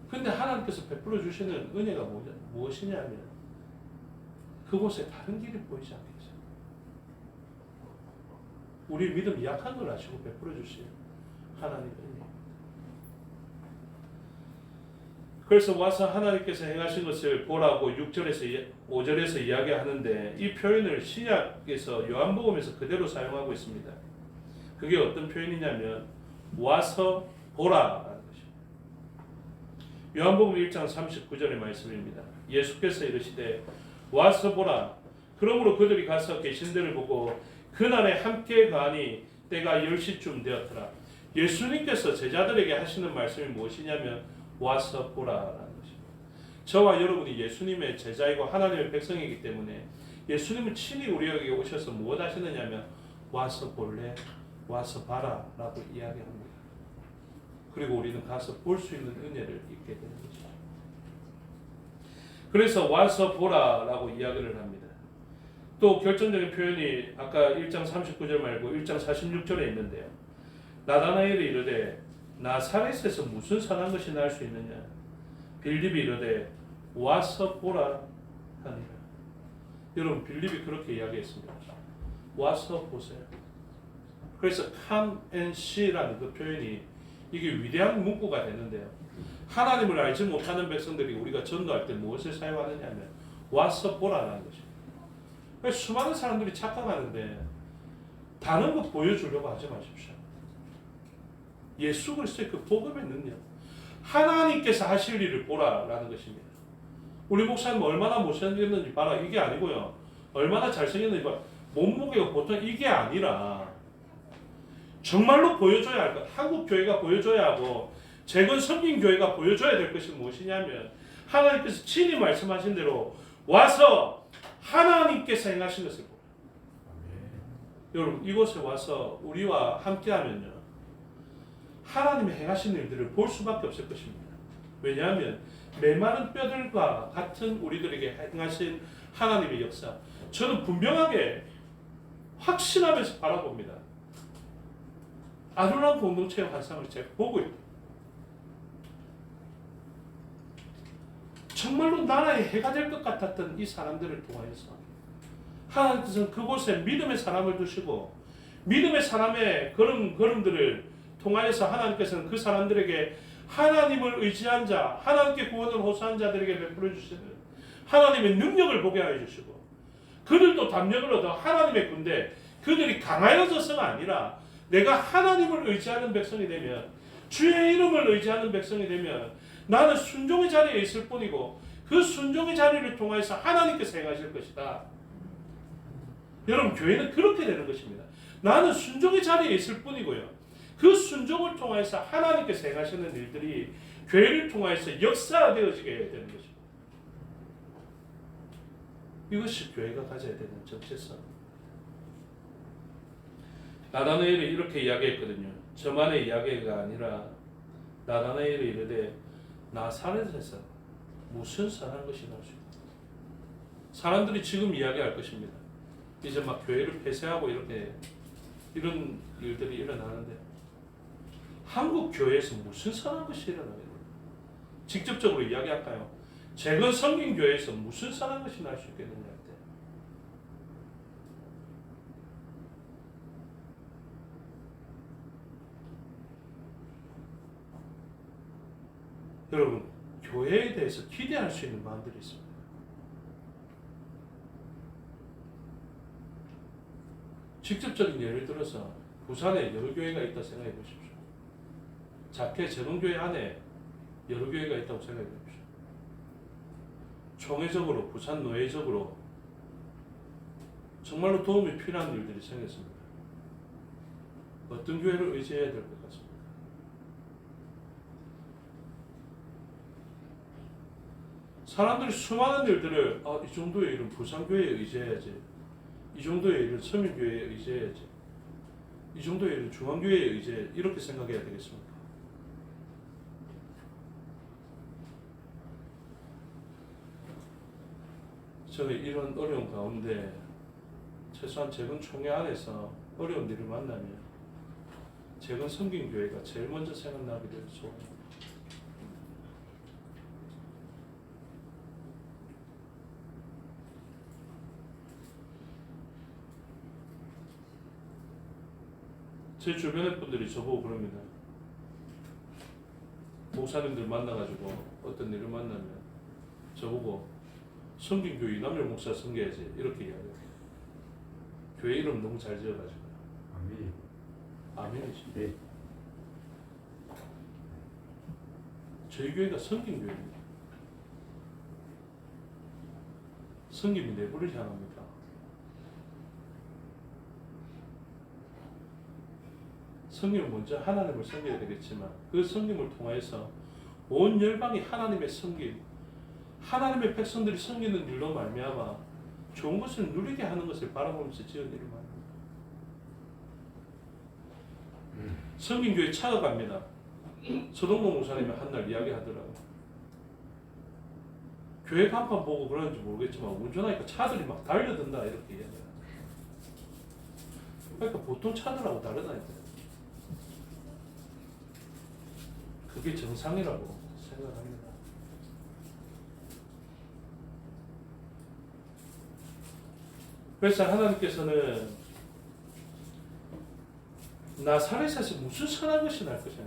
S2: 근데 하나님께서 베풀어 주시는 은혜가 무엇이냐면 그곳에 다른 길이 보이지 않게 해서 우리 믿음이 약한 걸 아시고 베풀어 주신 하나님의 은혜입니다. 그래서 와서 하나님께서 행하신 것을 보라고 6절에서 5절에서 이야기하는데 이 표현을 신약에서 요한복음에서 그대로 사용하고 있습니다. 그게 어떤 표현이냐면 와서 보라라는 것입니다. 요한복음 1장 39절의 말씀입니다. 예수께서 이르시되 와서 보라. 그러므로 그들이 가서 계신 데를 보고 그날에 함께 가니 때가 10시쯤 되었더라. 예수님께서 제자들에게 하시는 말씀이 무엇이냐면 와서 보라라는 것입니다. 저와 여러분이 예수님의 제자이고 하나님의 백성이기 때문에 예수님은 친히 우리에게 오셔서 무엇 하시느냐면 와서 볼래? 와서 봐라 라고 이야기합니다. 그리고 우리는 가서 볼 수 있는 은혜를 입게 되는 것이죠. 그래서 와서 보라 라고 이야기를 합니다. 또 결정적인 표현이 아까 1장 39절 말고 1장 46절에 있는데요. 나다나엘이 이르되 나사렛에서 무슨 선한 것이 날 수 있느냐? 빌립이 이르되 와서 보라 하니라. 여러분 빌립이 그렇게 이야기했습니다. 와서 보세요. 그래서 come and see라는 그 표현이 이게 위대한 문구가 되는데요. 하나님을 알지 못하는 백성들이 우리가 전도할 때 무엇을 사용하느냐면 와서 보라라는 것입니다. 그래서 수많은 사람들이 착각하는데 다른 거 보여주려고 하지 마십시오. 예수 그리스도의 그 복음의 능력, 하나님께서 하실 일을 보라라는 것입니다. 우리 목사님 얼마나 못생겼는지 봐라 이게 아니고요. 얼마나 잘생겼는지 봐라. 몸무게가 보통 이게 아니라 정말로 보여줘야 할 것. 한국 교회가 보여줘야 하고 재건 섬긴 교회가 보여줘야 될 것이 무엇이냐면 하나님께서 친히 말씀하신 대로 와서 하나님께서 행하신 것을 보라. 여러분 이곳에 와서 우리와 함께하면요 하나님의 행하신 일들을 볼 수밖에 없을 것입니다. 왜냐하면 메마른 뼈들과 같은 우리들에게 행하신 하나님의 역사 저는 분명하게 확신하면서 바라봅니다. 아름다운 공동체의 환상을 제가 보고 있다. 정말로 나라의 해가 될 것 같았던 이 사람들을 통하여서 하나님께서는 그곳에 믿음의 사람을 두시고 믿음의 사람의 걸음들을 통하여서 하나님께서는 그 사람들에게 하나님을 의지한 자, 하나님께 구원을 호소한 자들에게 베풀어 주시는 하나님의 능력을 보게 하여 주시고 그들도 담력을 얻어 하나님의 군대 그들이 강하여져서가 아니라 내가 하나님을 의지하는 백성이 되면 주의 이름을 의지하는 백성이 되면 나는 순종의 자리에 있을 뿐이고 그 순종의 자리를 통해서 하나님께서 행하실 것이다. 여러분 교회는 그렇게 되는 것입니다. 나는 순종의 자리에 있을 뿐이고요. 그 순종을 통해서 하나님께서 행하시는 일들이 교회를 통해서 역사되어지게 해야 되는 것입니다. 이것이 교회가 가져야 되는 정체성. 나다나엘이 이렇게 이야기했거든요. 저만의 이야기가 아니라 나다나엘이 이르되 나사렛에서 무슨 선한 것이 날 수 있다. 사람들이 지금 이야기할 것입니다. 이제 막 교회를 폐쇄하고 이런 일들이 일어나는데 한국 교회에서 무슨 선한 것이 일어나요? 직접적으로 이야기할까요? 재건 섬긴 교회에서 무슨 선한 것이 날 수 있겠느냐 할 때. 여러분 교회에 대해서 기대할 수 있는 마음들이 있습니다. 직접적인 예를 들어서 부산에 여러 교회가 있다 생각해 보십시오. 작게 재봉교회 안에 여러 교회가 있다고 생각해 보십시오. 총회적으로 부산 노회적으로 정말로 도움이 필요한 일들이 생겼습니다. 어떤 교회를 의지해야 될 것 같습니다. 사람들이 수많은 일들을 이 정도의 일은 부산교회에 의지해야지, 이 정도의 일은 서민교회에 의지해야지, 이 정도의 일은 중앙교회에 의지해야지, 이렇게 생각해야 되겠습니까? 저는 이런 어려운 가운데 최소한 재건 총회 안에서 어려운 일을 만나면 재건 섬김교회가 제일 먼저 생각나기를 소원합니다. 제 주변의 분들이 저보고 그럽니다. 목사님들 만나가지고 어떤 일을 만나면 저보고 섬김교회 이남열 목사 섬겨야지 이렇게 이야기해요. 교회 이름 너무 잘 지어가지고.
S1: 아멘.
S2: 아멘이지.
S1: 네.
S2: 저희 교회가 섬김교회입니다. 섬김이 내부를 향합니다. 섬김은 먼저 하나님을 섬겨야 되겠지만 그 섬김을 통해서 온 열방이 하나님의 섬김, 하나님의 백성들이 섬기는 일로 말미암아 좋은 것을 누리게 하는 것을 바라보면서 지은 일을 말합니다. 섬김교회 찾아갑니다. 서동동 목사님이 한날 이야기하더라고요. 교회 간판 보고 그러는지 모르겠지만 운전하니까 차들이 막 달려든다 이렇게 이야기해요. 그러니까 보통 차들하고 다르다니까요. 그게 정상이라고 생각합니다. 그래서 하나님께서는 나사렛에서 무슨 선한 것이 날 것이냐.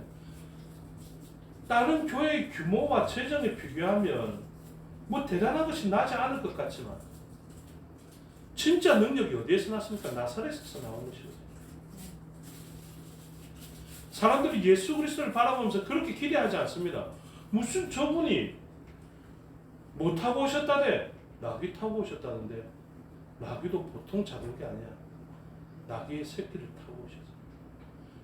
S2: 다른 교회의 규모와 재정에 비교하면 뭐 대단한 것이 나지 않을 것 같지만 진짜 능력이 어디에서 났습니까? 나사렛에서 나온 것이거든요. 사람들이 예수 그리스도를 바라보면서 그렇게 기대하지 않습니다. 무슨 저분이 뭐 타고 오셨다대? 나귀 타고 오셨다는데 나귀도 보통 작은 게 아니야. 나귀의 새끼를 타고 오셨어요.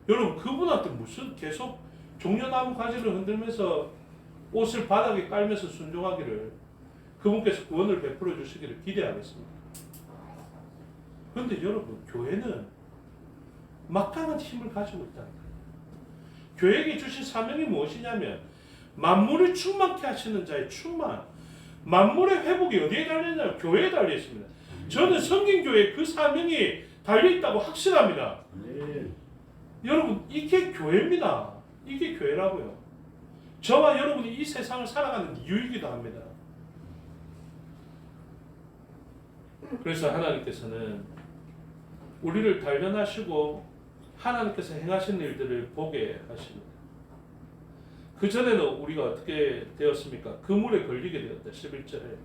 S2: 여러분 그분한테 무슨 계속 종려나무 가지를 흔들면서 옷을 바닥에 깔면서 순종하기를 그분께서 구원을 베풀어 주시기를 기대하겠습니다. 그런데 여러분 교회는 막강한 힘을 가지고 있다니까요. 교회에게 주신 사명이 무엇이냐면 만물을 충만케 하시는 자의 충만, 만물의 회복이 어디에 달려있냐면 교회에 달려있습니다. 저는 성경교회에 그 사명이 달려있다고 확신합니다.
S1: 네.
S2: 여러분 이게 교회입니다. 이게 교회라고요. 저와 여러분이 이 세상을 살아가는 이유이기도 합니다. 그래서 하나님께서는 우리를 단련하시고 하나님께서 행하신 일들을 보게 하십니다. 그전에는 우리가 어떻게 되었습니까? 그물에 걸리게 되었다. 11절에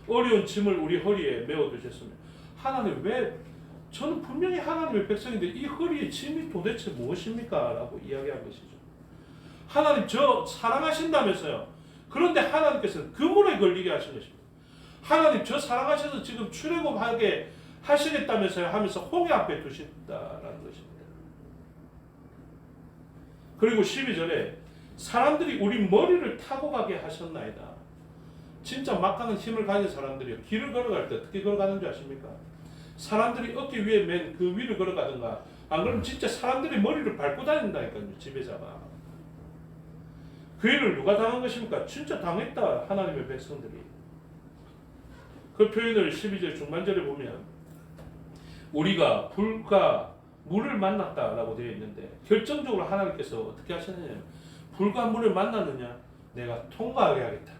S2: 어려운 짐을 우리 허리에 메워두셨습니다. 하나님 왜 저는 분명히 하나님의 백성인데 이 허리의 짐이 도대체 무엇입니까? 라고 이야기한 것이죠. 하나님 저 사랑하신다면서요. 그런데 하나님께서는 그물에 걸리게 하신 것입니다. 하나님 저 사랑하셔서 지금 출애굽하게 하시겠다면서요 하면서 홍해 앞에 두신다라는 것입니다. 그리고 12절에 사람들이 우리 머리를 타고 가게 하셨나이다. 진짜 막강한 힘을 가진 사람들이요. 길을 걸어갈 때 어떻게 걸어가는 줄 아십니까? 사람들이 어깨 위에 맨 그 위를 걸어가든가 안 그러면 진짜 사람들이 머리를 밟고 다닌다니까요. 지배자가. 그 일을 누가 당한 것입니까? 진짜 당했다. 하나님의 백성들이. 그 표현을 12절 중반절에 보면 우리가 불과 물을 만났다라고 되어 있는데 결정적으로 하나님께서 어떻게 하셨느냐, 불과 물을 만났느냐, 내가 통과하게 하겠다.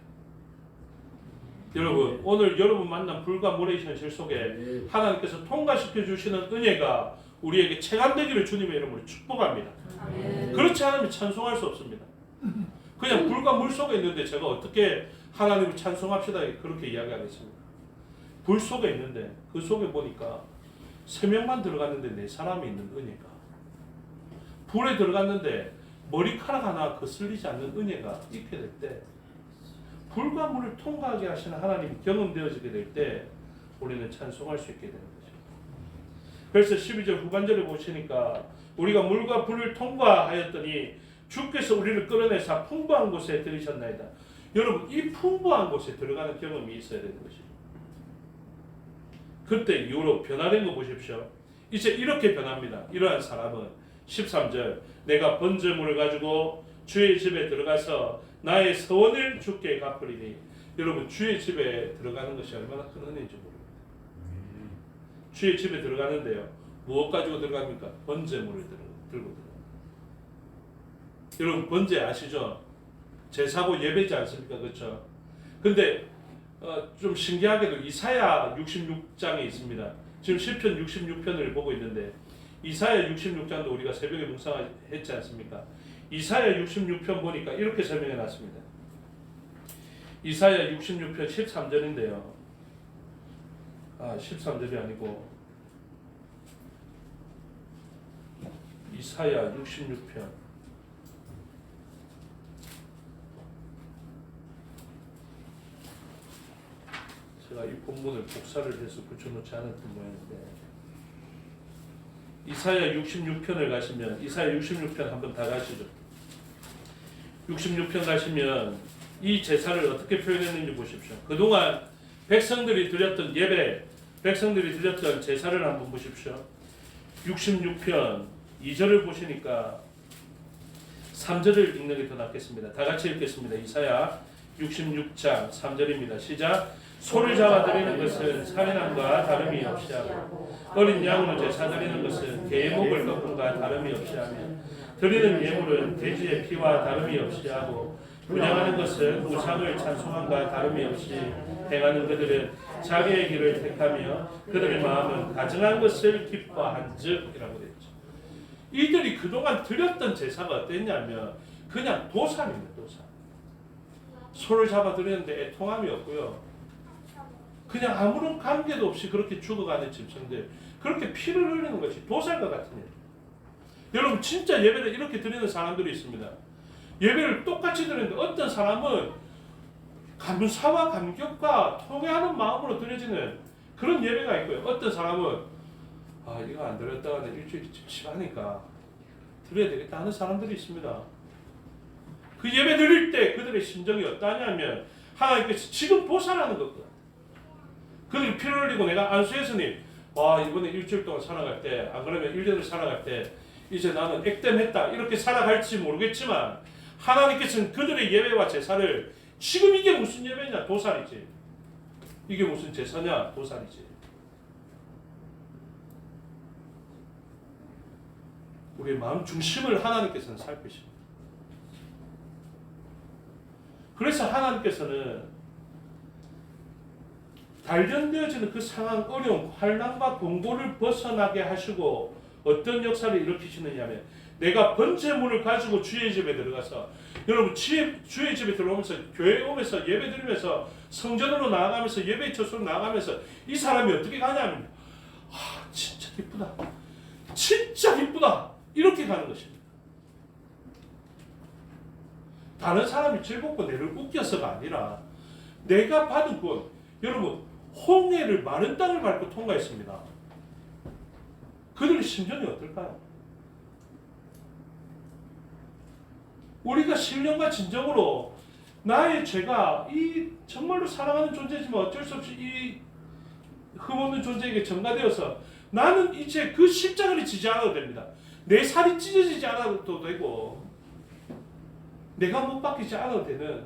S2: 여러분 오늘 여러분 만난 불과 물의 현실 속에 하나님께서 통과시켜 주시는 은혜가 우리에게 체감되기를 주님의 이름으로 축복합니다.
S3: 아멘.
S2: 그렇지 않으면 찬송할 수 없습니다. 그냥 불과 물 속에 있는데 제가 어떻게 하나님을 찬송합시다 그렇게 이야기하겠습니까? 불 속에 있는데 그 속에 보니까 3명만 들어갔는데 4사람이 있는 은혜가, 불에 들어갔는데 머리카락 하나 거슬리지 않는 은혜가 있게 될 때, 불과 물을 통과하게 하시는 하나님이 경험되어지게 될 때 우리는 찬송할 수 있게 되는 거죠. 그래서 12절 후반절에 보시니까 우리가 물과 불을 통과하였더니 주께서 우리를 끌어내사 풍부한 곳에 들이셨나이다. 여러분, 이 풍부한 곳에 들어가는 경험이 있어야 되는 것이죠. 그때 이후로 변화된 거 보십시오. 이제 이렇게 변합니다. 이러한 사람은 13절, 내가 번제물을 가지고 주의 집에 들어가서 나의 서원을 주께 갚으리니. 여러분, 주의 집에 들어가는 것이 얼마나 큰 은혜인지 모릅니다. 주의 집에 들어가는데요, 무엇 가지고 들어갑니까? 번제물을 들고 들어갑니다. 여러분, 번제 아시죠? 제사고 예배지 않습니까? 그렇죠? 근데 좀 신기하게도 이사야 66장에 있습니다. 지금 시편 66편을 보고 있는데 이사야 66장도 우리가 새벽에 묵상했지 않습니까? 이사야 66편 보니까 이렇게 설명해 놨습니다. 이사야 66편 13절인데요. 13절이 아니고 이사야 66편 제가 이 본문을 복사를 해서 붙여놓지 않았던 모양인데, 이사야 66편을 가시면, 이사야 66편 한번 다 가시죠. 66편 가시면 이 제사를 어떻게 표현했는지 보십시오. 그동안 백성들이 드렸던 예배, 백성들이 드렸던 제사를 한번 보십시오. 66편 2절을 보시니까 3절을 읽는 게 더 낫겠습니다. 다 같이 읽겠습니다. 이사야 66장 3절입니다. 시작. 소를 잡아 드리는 것은 살인함과 다름이 없이 하고 어린 양으로 제사 드리는 것은 개의 목을 꺾음과 다름이 없이 하며 드리는 예물은 돼지의 피와 다름이 없이 하고 분양하는 것은 우상을 찬송함과 다름이 없이 행하는 그들은 자기의 길을 택하며 그들의 마음은 가증한 것을 기뻐한즉 이라고 됐죠. 이들이 그동안 드렸던 제사가 어땠냐면 그냥 도살입니다. 도살. 소를 잡아 드리는데 애통함이 없고요, 그냥 아무런 관계도 없이 그렇게 죽어가는 짐승들, 그렇게 피를 흘리는 것이 도살과 같은 일. 여러분, 진짜 예배를 이렇게 드리는 사람들이 있습니다. 예배를 똑같이 드리는데 어떤 사람은 감사와 감격과 통회하는 마음으로 드려지는 그런 예배가 있고요, 어떤 사람은 이거 안 드렸다가 일주일이 찝찝하니까 드려야 되겠다 하는 사람들이 있습니다. 그 예배 드릴 때 그들의 심정이 어떠냐면 하나님께서 지금 보살하는 것과 그들이 피를 흘리고 내가 안수했으니 이번에 일주일 동안 살아갈 때, 안 그러면 1년을 살아갈 때 이제 나는 액땜했다 이렇게 살아갈지 모르겠지만 하나님께서는 그들의 예배와 제사를 지금 이게 무슨 예배냐? 도살이지. 이게 무슨 제사냐? 도살이지. 우리의 마음 중심을 하나님께서는 살피십니다. 그래서 하나님께서는 발견되어지는 그 상황, 어려움, 환난과 공고를 벗어나게 하시고 어떤 역사를 일으키시느냐 하면 내가 번제물을 가지고 주의 집에 들어가서, 여러분 주의 집에 들어오면서 교회에 오면서 예배 드리면서 성전으로 나아가면서 예배 처소로 나아가면서 이 사람이 어떻게 가냐면 진짜 기쁘다, 진짜 기쁘다 이렇게 가는 것입니다. 다른 사람이 즐겁고 내를 웃겨서가 아니라 내가 받은 구원. 여러분, 홍해를 마른 땅을 밟고 통과했습니다. 그들의 심정이 어떨까요? 우리가 신령과 진정으로 나의 죄가 이 정말로 사랑하는 존재지만 어쩔 수 없이 이 흠없는 존재에게 전가되어서 나는 이제 그 십자가를 지지 않아도 됩니다. 내 살이 찢어지지 않아도 되고 내가 못 박히지 않아도 되는,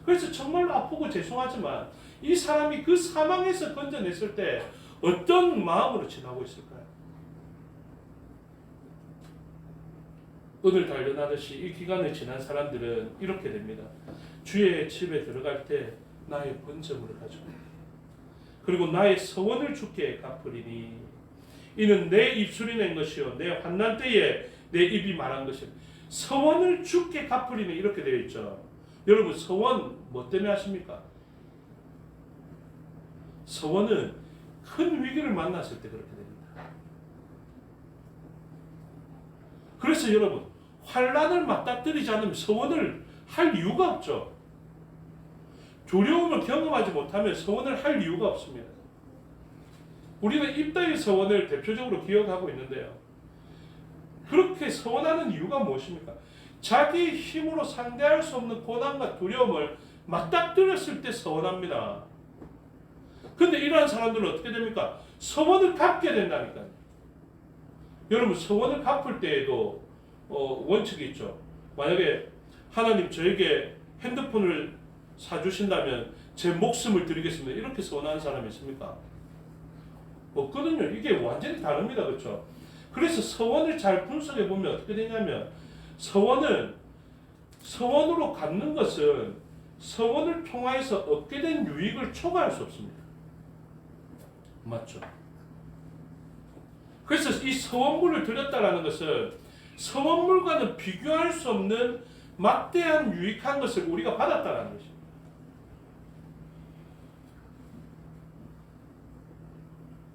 S2: 그래서 정말로 아프고 죄송하지만 이 사람이 그 사망에서 건져냈을 때 어떤 마음으로 지나고 있을까요? 오늘 단련하듯이 이 기간을 지난 사람들은 이렇게 됩니다. 주의 집에 들어갈 때 나의 번제물을 가지고 그리고 나의 서원을 주께 갚으리니 이는 내 입술이 낸 것이요 내 환난 때에 내 입이 말한 것이요 서원을 주께 갚으리니 이렇게 되어 있죠. 여러분, 서원 뭐 때문에 하십니까? 서원은 큰 위기를 만났을 때 그렇게 됩니다. 그래서 여러분 환난을 맞닥뜨리지 않으면 서원을 할 이유가 없죠. 두려움을 경험하지 못하면 서원을 할 이유가 없습니다. 우리는 입다의 서원을 대표적으로 기억하고 있는데요. 그렇게 서원하는 이유가 무엇입니까? 자기 힘으로 상대할 수 없는 고난과 두려움을 맞닥뜨렸을 때 서원합니다. 근데 이러한 사람들은 어떻게 됩니까? 서원을 갚게 된다니까요. 여러분 서원을 갚을 때에도 원칙이 있죠. 만약에 하나님 저에게 핸드폰을 사주신다면 제 목숨을 드리겠습니다. 이렇게 서원하는 사람이 있습니까? 없거든요. 이게 완전히 다릅니다. 그렇죠? 그래서 서원을 잘 분석해 보면 어떻게 되냐면 서원으로 갚는 것은 서원을 통하여서 얻게 된 유익을 초과할 수 없습니다. 맞죠? 그래서 이 서원물을 드렸다라는 것은 서원물과는 비교할 수 없는 막대한 유익한 것을 우리가 받았다라는 것입니다.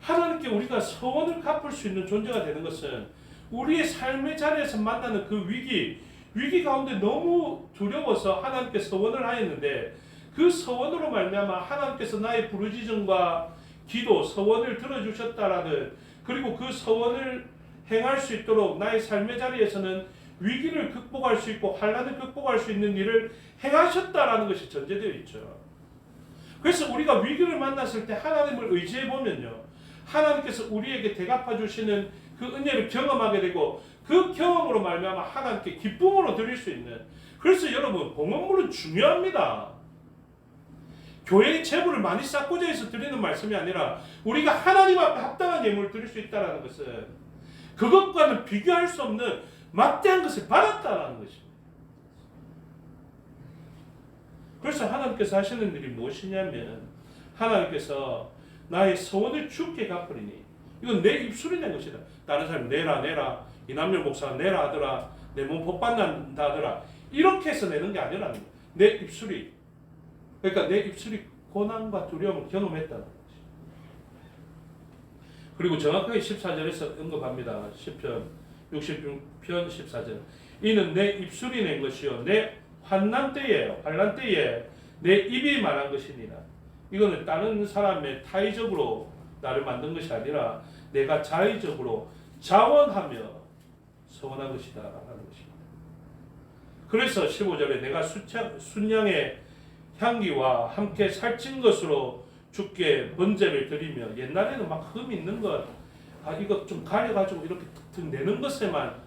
S2: 하나님께 우리가 서원을 갚을 수 있는 존재가 되는 것은 우리의 삶의 자리에서 만나는 그 위기 가운데 너무 두려워서 하나님께 서원을 하였는데 그 서원으로 말미암아 하나님께서 나의 부르짖음과 기도, 서원을 들어주셨다라는 그리고 그 서원을 행할 수 있도록 나의 삶의 자리에서는 위기를 극복할 수 있고 환난을 극복할 수 있는 일을 행하셨다라는 것이 전제되어 있죠. 그래서 우리가 위기를 만났을 때 하나님을 의지해 보면요, 하나님께서 우리에게 대갚아 주시는 그 은혜를 경험하게 되고 그 경험으로 말미암아 하나님께 기쁨으로 드릴 수 있는. 그래서 여러분 봉헌물은 중요합니다. 교회의 재물을 많이 쌓고자 해서 드리는 말씀이 아니라 우리가 하나님 앞에 합당한 예물을 드릴 수 있다는 것은 그것과는 비교할 수 없는 막대한 것을 받았다는 것입니다. 그래서 하나님께서 하시는 일이 무엇이냐면 하나님께서 나의 서원을 주께 갚으리니 이건 내 입술이 낸 것이다. 다른 사람이 내라 이남열 목사가 내라 하더라, 내 몸 복받는다 하더라, 이렇게 해서 내는 게 아니라는 거예요. 내 입술이, 그러니까 내 입술이 고난과 두려움을 경험했다는 거지. 그리고 정확하게 14절에서 언급합니다. 시편 66편 14절. 이는 내 입술이 낸 것이요 내 환난 때에 내 입이 말한 것이니라. 이거는 다른 사람의 타의적으로 나를 만든 것이 아니라 내가 자의적으로 자원하며 서원한 것이다 라는 것입니다. 그래서 15절에 내가 순양의 향기와 함께 살찐 것으로 주께 번제를 드리며, 옛날에는 막 흠 있는 것, 이거 좀 가려가지고 이렇게 툭툭 내는 것에만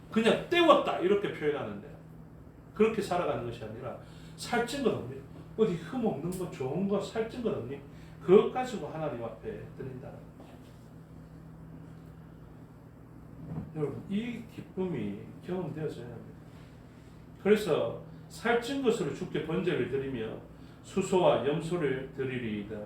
S2: 그냥 때웠다 이렇게 표현하는데, 그렇게 살아가는 것이 아니라 살찐 것 없니? 어디 흠 없는 거 좋은 거 살찐 것 없니? 그것 가지고 하나님 앞에 드린다는 거죠. 여러분 이 기쁨이 경험되어져야 합니다. 그래서 살찐 것으로 주께 번제를 드리며 수소와 염소를 드리리이다.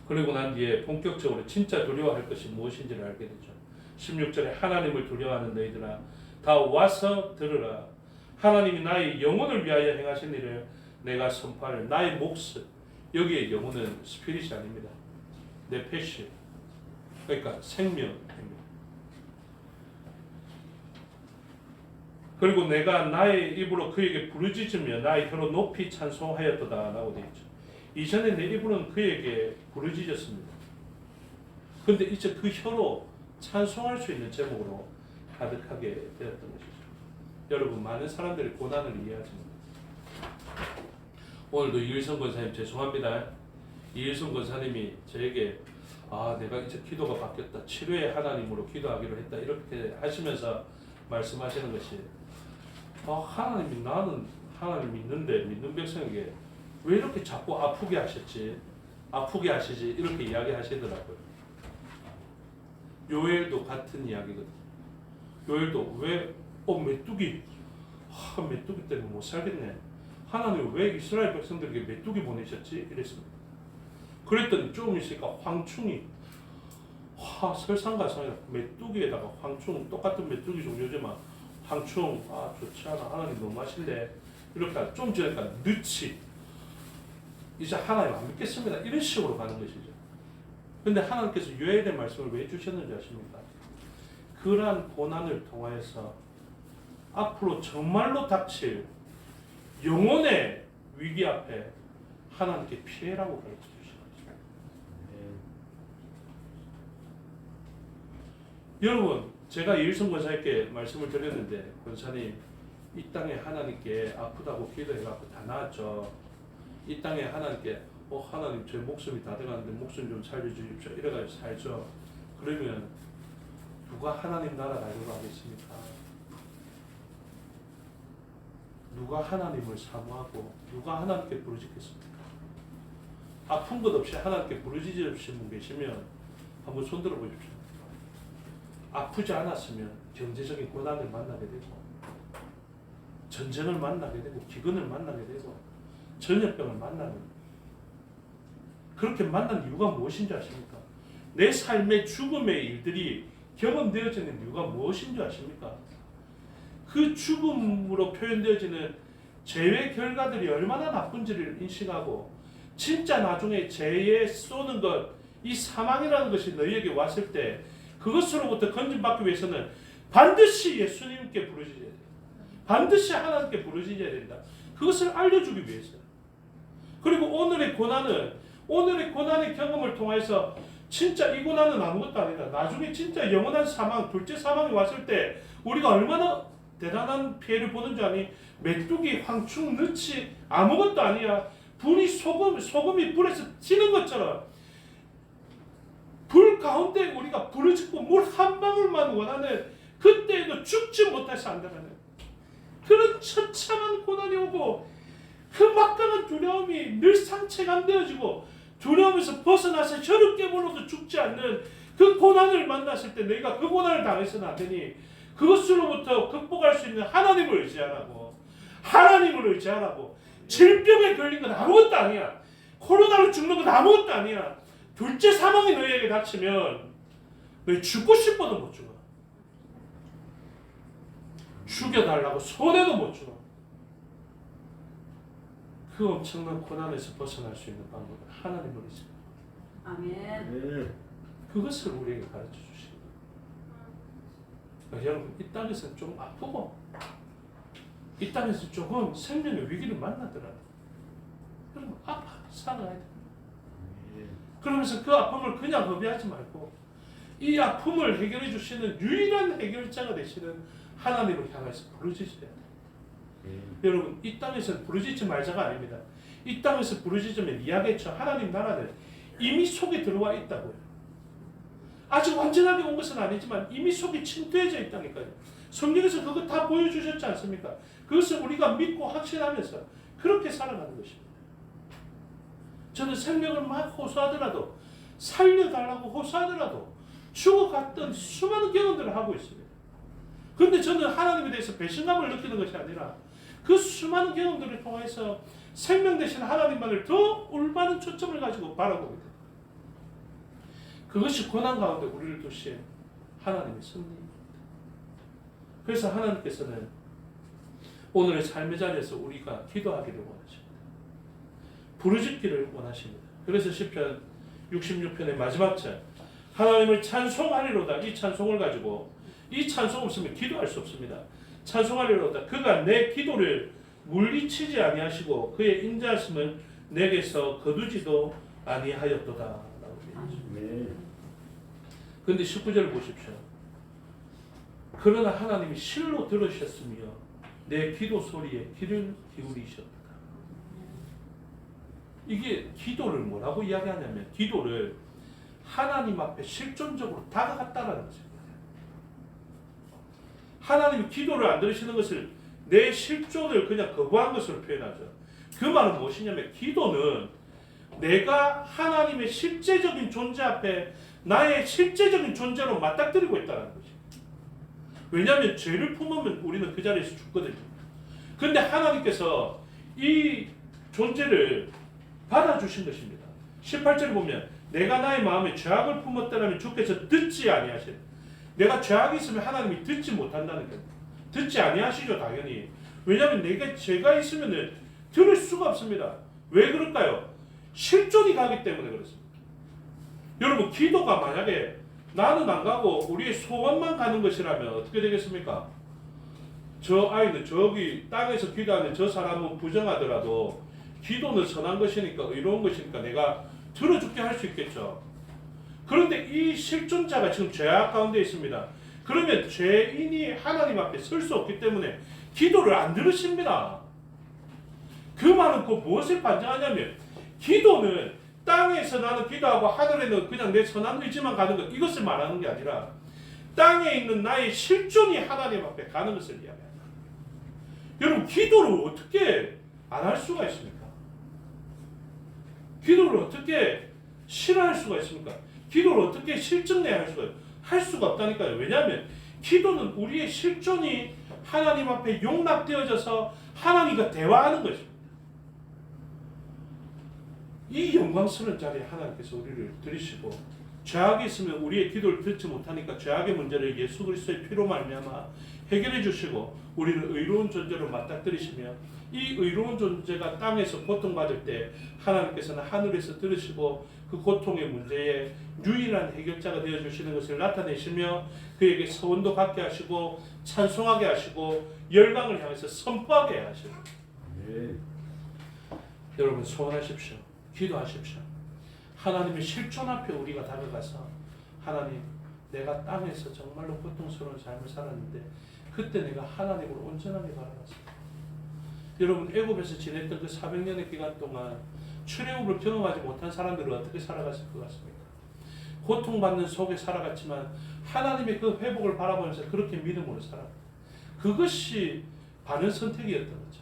S2: 그리고 난 뒤에 본격적으로 진짜 두려워할 것이 무엇인지를 알게 되죠. 16절에 하나님을 두려워하는 너희들아 다 와서 들으라. 하나님이 나의 영혼을 위하여 행하신 일을 내가 선포하려. 나의 목숨, 여기에 영혼은 스피릿이 아닙니다. 내 패시, 그러니까 생명입니다. 그리고 내가 나의 입으로 그에게 부르짖으며 나의 혀로 높이 찬송하였도다 라고 되어 있죠. 이전에 내 입으로는 그에게 부르짖었습니다. 그런데 이제 그 혀로 찬송할 수 있는 제목으로 가득하게 되었던 것이죠. 여러분 많은 사람들이 고난을 이해하십니다. 오늘도 이일성 권사님 죄송합니다. 이일성 권사님이 저에게 내가 이제 기도가 바뀌었다, 치료의 하나님으로 기도하기로 했다 이렇게 하시면서 말씀하시는 것이, 하나님이, 나는 하나님 믿는데 믿는 백성에게 왜 이렇게 자꾸 아프게 하시지 이렇게 이야기하시더라고요. 요엘도 같은 이야기거든요. 요엘도 왜 메뚜기 때문에 못 살겠네, 하나님 왜 이스라엘 백성들에게 메뚜기 보내셨지 이랬습니다. 그랬더니 조금 있으니까 황충이, 설상가상이라 메뚜기에다가 황충, 똑같은 메뚜기 종류지만 황충, 좋지 않아, 하나님 너무 하신데 이렇게 좀 지나니까 늦지, 이제 하나님 안 믿겠습니다 이런 식으로 가는 것이죠. 근데 하나님께서 요엘의 말씀을 왜 주셨는지 아십니까? 그 그러한 고난을 통하여서 앞으로 정말로 닥칠 영혼의 위기 앞에 하나님께 피해라고 가르쳐 주시는 것입니다. 여러분, 제가 이일성 권사님께 말씀을 드렸는데, 권사님 이 땅에 하나님께 아프다고 기도해갖고 다 나았죠. 이 땅에 하나님께 하나님 제 목숨이 다 돼가는데 목숨 좀 살려주십시오 이래가지고 살죠. 그러면 누가 하나님 나라 가려고 하겠습니까? 누가 하나님을 사모하고 누가 하나님께 부르짖겠습니까? 아픈 것 없이 하나님께 부르짖으신 분 계시면 한번 손들어 보십시오. 아프지 않았으면 경제적인 고난을 만나게 되고 전쟁을 만나게 되고 기근을 만나게 되고 전염병을 만나는, 그렇게 만난 이유가 무엇인지 아십니까? 내 삶의 죽음의 일들이 경험되어지는 이유가 무엇인지 아십니까? 그 죽음으로 표현되어지는 죄의 결과들이 얼마나 나쁜지를 인식하고 진짜 나중에 죄에 쏘는 것, 이 사망이라는 것이 너희에게 왔을 때 그것으로부터 건진받기 위해서는 반드시 예수님께 부르짖어야 된다. 반드시 하나님께 부르짖어야 된다. 그것을 알려주기 위해서. 그리고 오늘의 고난의 경험을 통해서 진짜 이 고난은 아무것도 아니다. 나중에 진짜 영원한 사망, 둘째 사망이 왔을 때 우리가 얼마나 대단한 피해를 보는 줄 아니? 메뚜기, 황충, 느치 아무것도 아니야. 불이 소금이 불에서 튀는 것처럼 불 가운데 우리가 불을 짓고 물 한 방울만 원하는, 그때에도 죽지 못해서 안다는 그런 처참한 고난이 오고 그 막강한 두려움이 늘 상체가 안 되어지고 두려움에서 벗어나서 혀를 깨물어도 죽지 않는 그 고난을 만났을 때 너희가 그 고난을 당해서는 안 되니 그것으로부터 극복할 수 있는 하나님을 의지하라고. 질병에 걸린 건 아무것도 아니야. 코로나로 죽는 건 아무것도 아니야. 둘째 사망이 너희에게 닥치면 너희 죽고 싶어도 못 죽어. 죽여달라고 손해도 못 죽어. 그 엄청난 고난에서 벗어날 수 있는 방법은 하나님을 의지하라.
S3: 아멘.
S2: 그것을 우리에게 가르쳐 주시는 거예요. 여러분, 이 땅에서는 좀 아프고 이 땅에서 조금 생명의 위기를 만나더라도 여러분 아파 살아야 돼. 그러면서 그 아픔을 그냥 허비하지 말고 이 아픔을 해결해 주시는 유일한 해결자가 되시는 하나님을 향해서 부르짖어야 돼. 여러분, 이 땅에서 부르짖지 말자가 아닙니다. 이 땅에서 부르짖으면 이야기했죠. 하나님 나라는 이미 속에 들어와 있다고요. 아직 완전하게 온 것은 아니지만 이미 속에 침투해져 있다니까요. 성경에서 그거 다 보여주셨지 않습니까? 그것을 우리가 믿고 확신하면서 그렇게 살아가는 것입니다. 저는 생명을 막 호소하더라도, 살려달라고 호소하더라도 죽어갔던 수많은 경험들을 하고 있습니다. 그런데 저는 하나님에 대해서 배신감을 느끼는 것이 아니라 그 수많은 경험들을 통해서 생명 되신 하나님만을 더 올바른 초점을 가지고 바라보게 됩니다. 그것이 고난 가운데 우리를 두신 하나님의 섭리입니다. 그래서 하나님께서는 오늘의 삶의 자리에서 우리가 기도하기를 원하십니다. 부르짖기를 원하십니다. 그래서 시편 66편의 마지막 절, 하나님을 찬송하리로다. 이 찬송을 가지고, 이 찬송 없으면 기도할 수 없습니다. 찬송하리로다. 그가 내 기도를 물리치지 아니하시고 그의 인자하심을 내게서 거두지도 아니하였도다. 그런데 19절 보십시오. 그러나 하나님이 실로 들으셨으며 내 기도 소리에 귀를 기울이셨다. 이게 기도를 뭐라고 이야기하냐면 기도를 하나님 앞에 실존적으로 다가갔다라는 것입니다. 하나님이 기도를 안 들으시는 것을 내 실존을 그냥 거부한 것으로 표현하죠. 그 말은 무엇이냐면 기도는 내가 하나님의 실제적인 존재 앞에 나의 실제적인 존재로 맞닥뜨리고 있다는 것입니다. 왜냐하면 죄를 품으면 우리는 그 자리에서 죽거든요. 그런데 하나님께서 이 존재를 받아주신 것입니다. 18절을 보면 내가 나의 마음에 죄악을 품었다면 주께서 듣지 아니하시네. 내가 죄악이 있으면 하나님이 듣지 못한다는 거예요. 듣지 아니하시죠, 당연히. 왜냐하면 내게 죄가 있으면 들을 수가 없습니다. 왜 그럴까요? 실존이 가기 때문에 그렇습니다. 여러분, 기도가 만약에 나는 안 가고 우리의 소원만 가는 것이라면 어떻게 되겠습니까? 저 아이는 저기 땅에서 기도하는 저 사람은 부정하더라도 기도는 선한 것이니까 의로운 것이니까 내가 들어줄게 할 수 있겠죠. 그런데 이 실존자가 지금 죄악 가운데 있습니다. 그러면 죄인이 하나님 앞에 설 수 없기 때문에 기도를 안 들으십니다. 그 말은 곧 무엇을 반증하냐면 기도는 땅에서 나는 기도하고 하늘에는 그냥 내 선한 의지만 가는 것, 이것을 말하는 게 아니라 땅에 있는 나의 실존이 하나님 앞에 가는 것을 이야기합니다. 여러분, 기도를 어떻게 안 할 수가 있습니까? 기도를 어떻게 싫어할 수가 있습니까? 기도를 어떻게 실증내야 할 수가 없다니까요. 왜냐하면 기도는 우리의 실존이 하나님 앞에 용납되어져서 하나님과 대화하는 것입니다. 이 영광스러운 자리에 하나님께서 우리를 들이시고 죄악이 있으면 우리의 기도를 듣지 못하니까 죄악의 문제를 예수 그리스도의 피로 말미암아 해결해 주시고 우리는 의로운 존재로 맞닥뜨리시며 이 의로운 존재가 땅에서 고통받을 때 하나님께서는 하늘에서 들으시고 그 고통의 문제에 유일한 해결자가 되어주시는 것을 나타내시며 그에게 서원도 갖게 하시고 찬송하게 하시고 열방을 향해서 선포하게 하시고 여러분 소원하십시오. 기도하십시오. 하나님의 실존 앞에 우리가 다가가서 하나님, 내가 땅에서 정말로 고통스러운 삶을 살았는데 그때 내가 하나님을 온전하게 바라봤습니다. 여러분, 애굽에서 지냈던 그 400년의 기간 동안 출애굽을 경험하지 못한 사람들은 어떻게 살아갔을 것 같습니까? 고통받는 속에 살아갔지만 하나님의 그 회복을 바라보면서 그렇게 믿음으로 살아갑니다. 그것이 바른 선택이었던 거죠.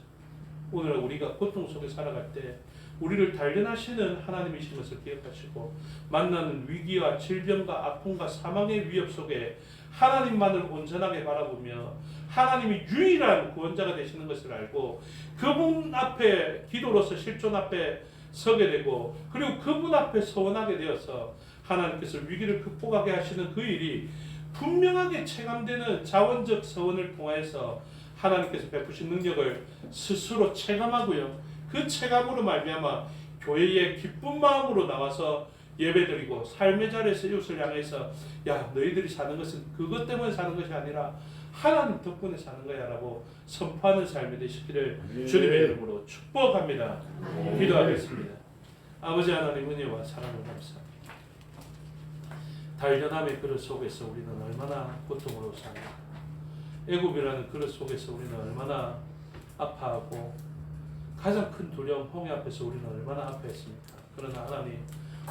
S2: 오늘 우리가 고통 속에 살아갈 때 우리를 단련하시는 하나님이신 것을 기억하시고 만나는 위기와 질병과 아픔과 사망의 위협 속에 하나님만을 온전하게 바라보며 하나님이 유일한 구원자가 되시는 것을 알고 그분 앞에 기도로서 실존 앞에 서게 되고 그리고 그분 앞에 서원하게 되어서 하나님께서 위기를 극복하게 하시는 그 일이 분명하게 체감되는 자원적 서원을 통해서 하나님께서 베푸신 능력을 스스로 체감하고요. 그 체감으로 말미암아 교회에 기쁜 마음으로 나와서 예배드리고 삶의 자리에서 이웃을 향해서 야, 너희들이 사는 것은 그것 때문에 사는 것이 아니라 하나님 덕분에 사는 거야 라고 선포하는 삶이 되시기를 주님의 이름으로 축복합니다. 기도하겠습니다. 아버지 하나님 은혜와 사랑을 감사합니다. 단련함의 그릇 속에서 우리는 얼마나 고통으로 삽니다. 애굽이라는 그릇 속에서 우리는 얼마나 아파하고 가장 큰 두려움 홍해 앞에서 우리는 얼마나 아파했습니까? 그러나 하나님,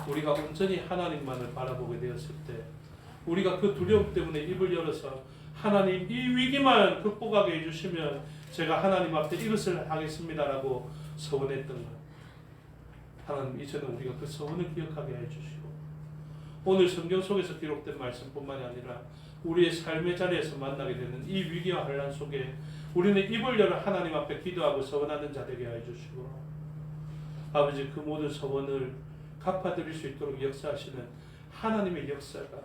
S2: 우리가 온전히 하나님만을 바라보게 되었을 때 우리가 그 두려움 때문에 입을 열어서 하나님 이 위기만 극복하게 해주시면 제가 하나님 앞에 이것을 하겠습니다라고 서원했던 것, 하나님 이제는 우리가 그 서원을 기억하게 해주시고 오늘 성경 속에서 기록된 말씀뿐만이 아니라 우리의 삶의 자리에서 만나게 되는 이 위기와 환난 속에 우리는 입을 열어 하나님 앞에 기도하고 서원하는 자 되게 해주시고 아버지, 그 모든 서원을 갚아드릴 수 있도록 역사하시는 하나님의 역사가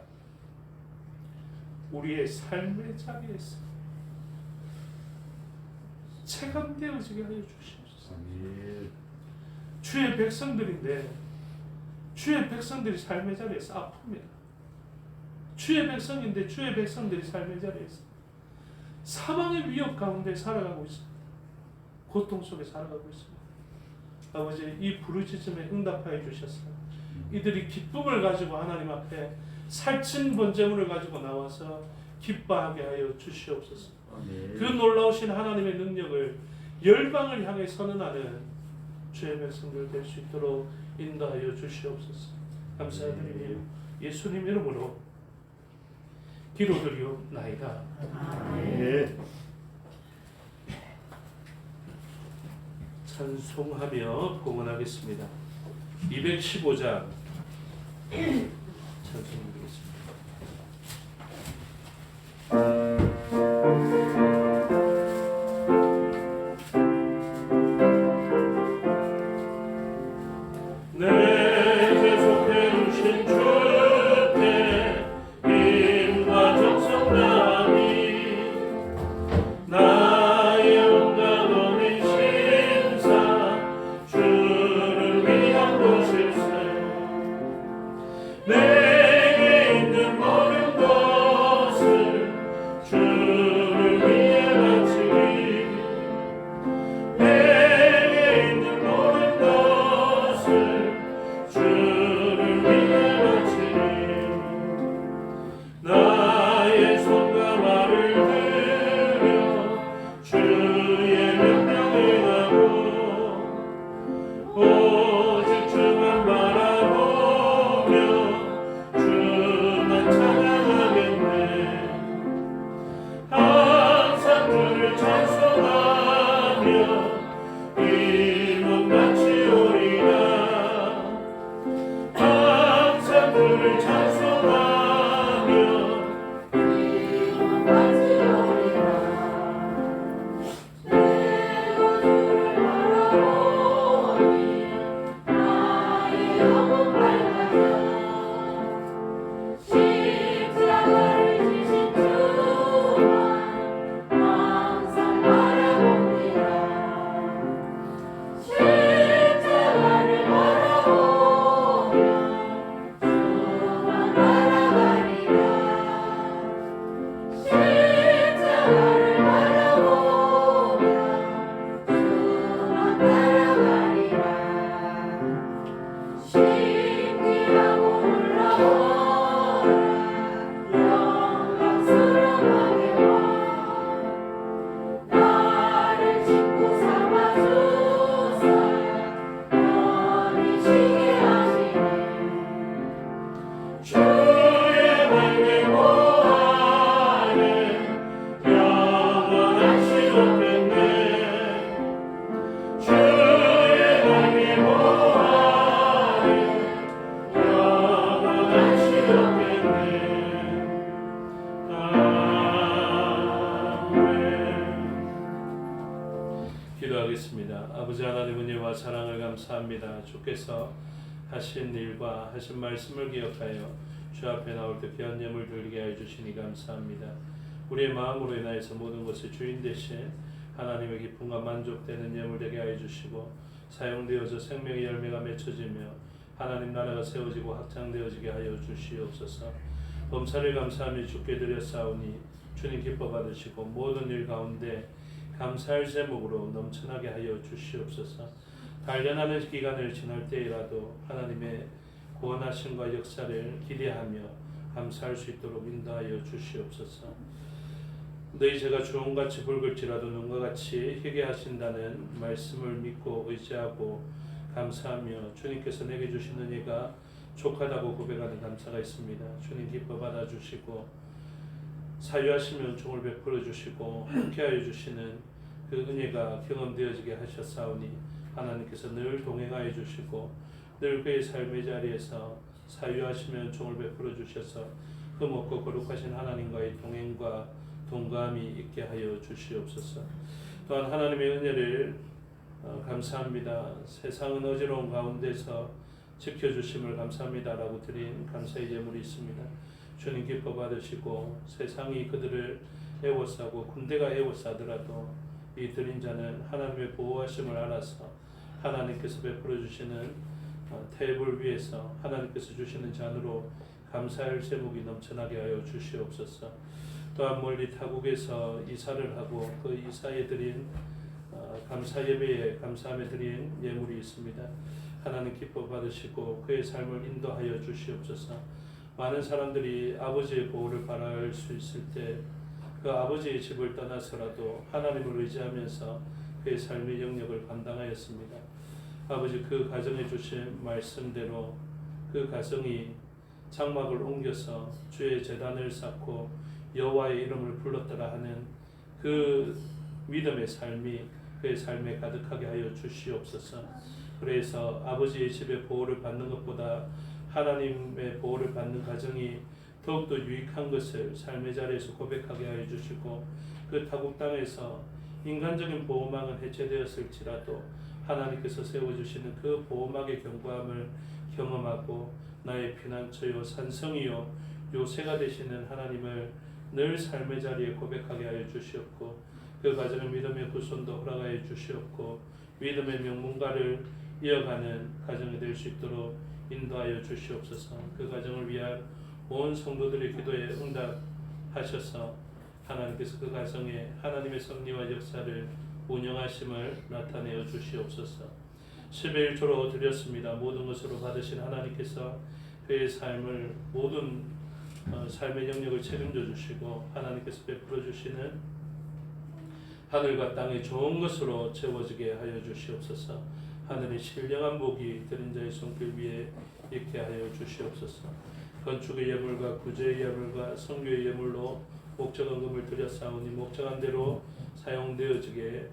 S2: 우리의 삶의 자리에서 체감되어지게 하여 주시옵소서. 주의 백성들인데 주의 백성들이 삶의 자리에서 아픕니다. 주의 백성인데 주의 백성들이 삶의 자리에서 사망의 위협 가운데 살아가고 있습니다. 고통 속에 살아가고 있습니다. 아버지, 이 부르짖음에 응답하여 주셔서 이들이 기쁨을 가지고 하나님 앞에 살찐 번제물을 가지고 나와서 기뻐하게 하여 주시옵소서. 그 놀라우신 하나님의 능력을 열방을 향해 선언하는 주의 백성들 될 수 있도록 인도하여 주시옵소서. 감사드리며 예수님 이름으로 기도드리옵나이다. 찬송하며 봉헌하겠습니다. 215장 찬송드리겠습니다.
S5: 내게
S2: 기도하겠습니다. 아버지 하나님 은혜와 사랑을 감사합니다. 주께서 하신 일과 하신 말씀을 기억하여 주 앞에 나올 때 귀한 예물 드리게 해 주시니 감사합니다. 우리의 마음으로 인하여서 모든 것의 주인 되신 하나님의 기쁨과 만족되는 예물 되게 하여 주시고 사용되어서 생명의 열매가 맺혀지며 하나님 나라가 세워지고 확장되어지게 하여 주시옵소서. 범사를 감사하며 주께 드렸사오니 주님 기뻐 받으시고 모든 일 가운데 감사할 제목으로 넘쳐나게 하여 주시옵소서. 단련하는 기간을 지날 때라도 하나님의 구원하심과 역사를 기대하며 감사할 수 있도록 인도하여 주시옵소서. 너희 죄가 주홍같이 붉을지라도 눈과 같이 희게 하신다는 말씀을 믿고 의지하고 감사하며 주님께서 내게 주신 은혜가 족하다고 고백하는 감사가 있습니다. 주님 기뻐 받아주시고 사유하시면 종을 베풀어 주시고 함께하여 주시는 그 은혜가 경험되어지게 하셨사오니 하나님께서 늘 동행하여 주시고 늘 그의 삶의 자리에서 사유하시면 종을 베풀어 주셔서 흠없고 거룩하신 하나님과의 동행과 동감이 있게 하여 주시옵소서. 또한 하나님의 은혜를 감사합니다. 세상은 어지러운 가운데서 지켜주심을 감사합니다라고 드린 감사의 예물이 있습니다. 주님 기뻐 받으시고 세상이 그들을 애워싸고 군대가 애워싸더라도 이 드린 자는 하나님의 보호하심을 알아서 하나님께서 베풀어 주시는 탭을 위해서 하나님께서 주시는 잔으로 감사할 제목이 넘쳐나게 하여 주시옵소서. 또한 멀리 타국에서 이사를 하고 그 이사에 드린 감사 예배에 감사함에 드린 예물이 있습니다. 하나님 기뻐 받으시고 그의 삶을 인도하여 주시옵소서. 많은 사람들이 아버지의 보호를 바랄 수 있을 때 그 아버지의 집을 떠나서라도 하나님을 의지하면서 그의 삶의 영역을 감당하였습니다. 아버지 그 가정에 주신 말씀대로 그 가정이 장막을 옮겨서 주의 제단을 쌓고 여호와의 이름을 불렀더라 하는 그 믿음의 삶이 그의 삶에 가득하게 하여 주시옵소서. 그래서 아버지의 집의 보호를 받는 것보다 하나님의 보호를 받는 가정이 더욱더 유익한 것을 삶의 자리에서 고백하게 하여 주시고 그 타국 땅에서 인간적인 보호막은 해체되었을지라도 하나님께서 세워주시는 그 보호막의 견고함을 경험하고 나의 피난처요 산성이요 요새가 되시는 하나님을 늘 삶의 자리에 고백하게 하여 주시옵고 그 가정의 믿음의 후손도 허락하여 주시옵고 믿음의 명문가를 이어가는 가정이 될 수 있도록 인도하여 주시옵소서. 그 가정을 위한 온 성도들의 기도에 응답하셔서 하나님께서 그 가정에 하나님의 섭리와 역사를 운영하심을 나타내어 주시옵소서. 10의 1조로 드렸습니다. 모든 것으로 받으신 하나님께서 그의 삶을 모든 삶의 영역을 책임져 주시고 하나님께서 베풀어 주시는 하늘과 땅의 좋은 것으로 채워지게 하여 주시옵소서. 하늘의 신령한 복이 드린 자의 손길 위에 있게 하여 주시옵소서. 건축의 예물과 구제의 예물과 성교의 예물로 목적헌금을 드렸사오니 목적한 대로 사용되어지게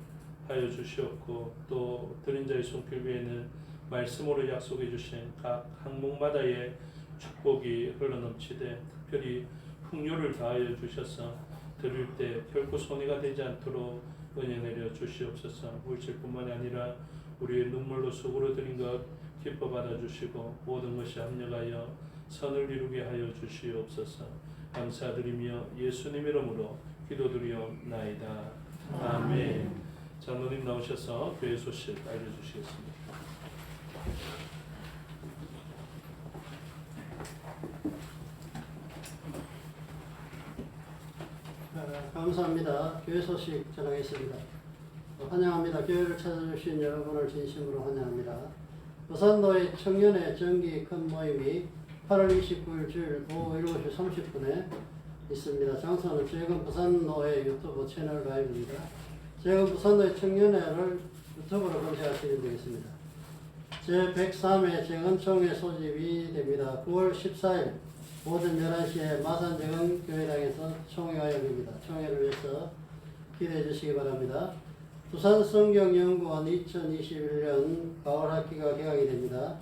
S2: 하여 주시옵고 또 드린 자의 손길 위에는 말씀으로 약속해 주신 각 항목마다의 축복이 흘러넘치되 특별히 풍요를 다하여 주셔서 드릴 때 결코 손해가 되지 않도록 은혜 내려 주시옵소서. 물질뿐만이 아니라 우리의 눈물로 속으로 드린 것 기뻐 받아 주시고 모든 것이 합력하여 선을 이루게 하여 주시옵소서. 감사드리며 예수님 이름으로 기도드리옵나이다. 아멘. 장로님 나오셔서 교회 소식 알려주시겠습니다.
S4: 감사합니다. 교회 소식 전하겠습니다. 환영합니다. 교회를 찾아주신 여러분을 진심으로 환영합니다. 부산도의 청년의 정기 큰 모임이 8월 29일 주일 오후 7시 30분에 있습니다. 장소는 최근 부산노회 유튜브 채널 라이브입니다. 최근 부산노회 청년회를 유튜브로 검색하시면 되겠습니다. 제103회 재건총회 소집이 됩니다. 9월 14일 오전 11시에 마산 재건교회당에서 총회가 열립니다. 총회를 위해서 기대해 주시기 바랍니다. 부산성경연구원 2021년 가을 학기가 개강이 됩니다.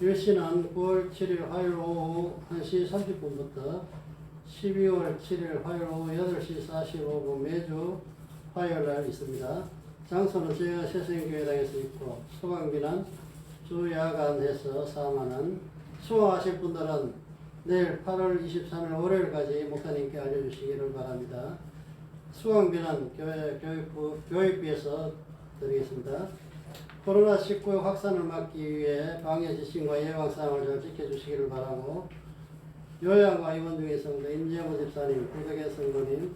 S4: 일시는 9월 7일 화요일 오후 1시 30분부터 12월 7일 화요일 오후 8시 45분 매주 화요일 날 있습니다. 장소는 저희가 새성교회당에서 있고 소강비는 주야간에서 4만원. 수강하실 분들은 내일 8월 23일 월요일까지 목사님께 알려주시기를 바랍니다. 수강비는 교육비에서 드리겠습니다. 코로나19 확산을 막기 위해 방역 지침과 예방사항을 잘 지켜주시기를 바라고 요양과 입원 중인 성도 임재모 집사님, 구덕의 성도님,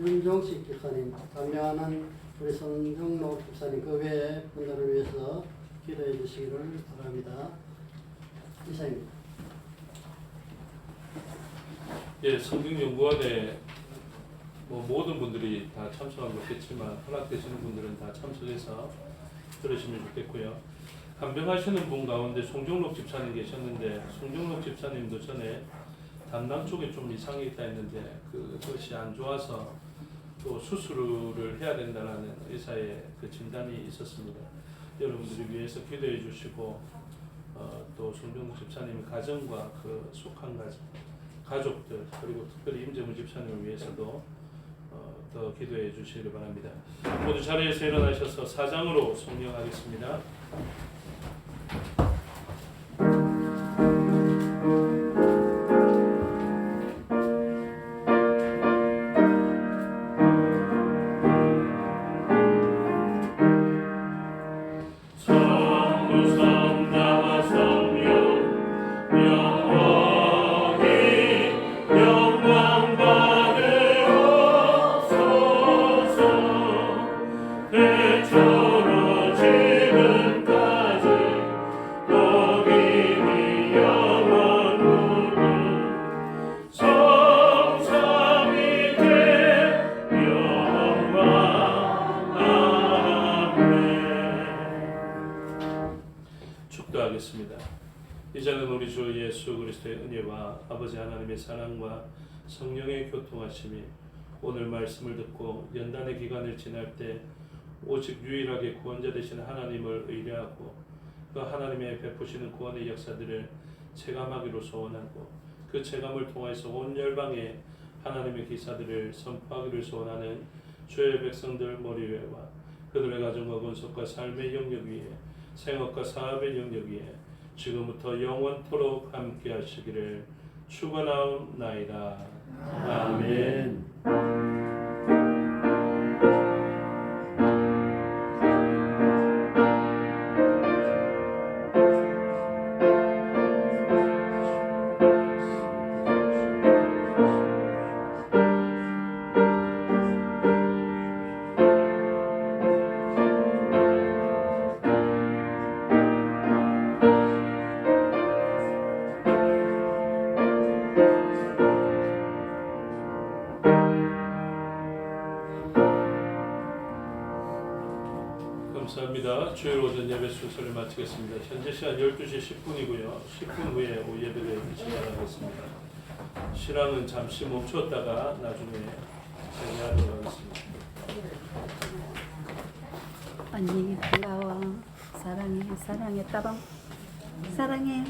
S4: 윤종식 집사님, 감량하는 우리 성중록 집사님 그 외의 분들을 위해서 기도해 주시기를 바랍니다. 이상입니다.
S2: 예, 성경연구원에 모든 분들이 다 참석한 것겠지만 허락되시는 분들은 다 참석해서 들으시면 좋겠고요. 간병하시는 분 가운데 송정록 집사님 계셨는데 송정록 집사님도 전에 담낭 쪽에 좀 이상이 있다 했는데 그것이 안 좋아서 또 수술을 해야 된다는 의사의 그 진단이 있었습니다. 여러분들이 위해서 기도해 주시고 또 송정록 집사님 가정과 그 속한 가족들 그리고 특별히 임재문 집사님을 위해서도 더 기도해 주시기 바랍니다. 모두 자리에서 일어나셔서 사장으로 성령하겠습니다. 이제는 우리 주 예수 그리스도의 은혜와 아버지 하나님의 사랑과 성령의 교통하심이 오늘 말씀을 듣고 연단의 기간을 지날 때 오직 유일하게 구원자 되신 하나님을 의뢰하고 그 하나님의 베푸시는 구원의 역사들을 체감하기로 소원하고 그 체감을 통해서 온 열방에 하나님의 기사들을 선포하기를 소원하는 주의 백성들 머리 위에와 그들의 가정과 권속과 삶의 영역 위에 생업과 사업의 영역 위에 지금부터 영원토록 함께 하시기를 축원하옵나이다. 아멘. 감사합니다. 주일 오전 예배 순서를 마치겠습니다. 현재 시간 12시 10분이고요. 10분 후에 오후 예배를 시작하겠습니다. 실황은 잠시 멈췄다가 나중에 재개하도록 하겠습니다.
S3: 언니 반가워. 사랑해 따봉. 사랑해.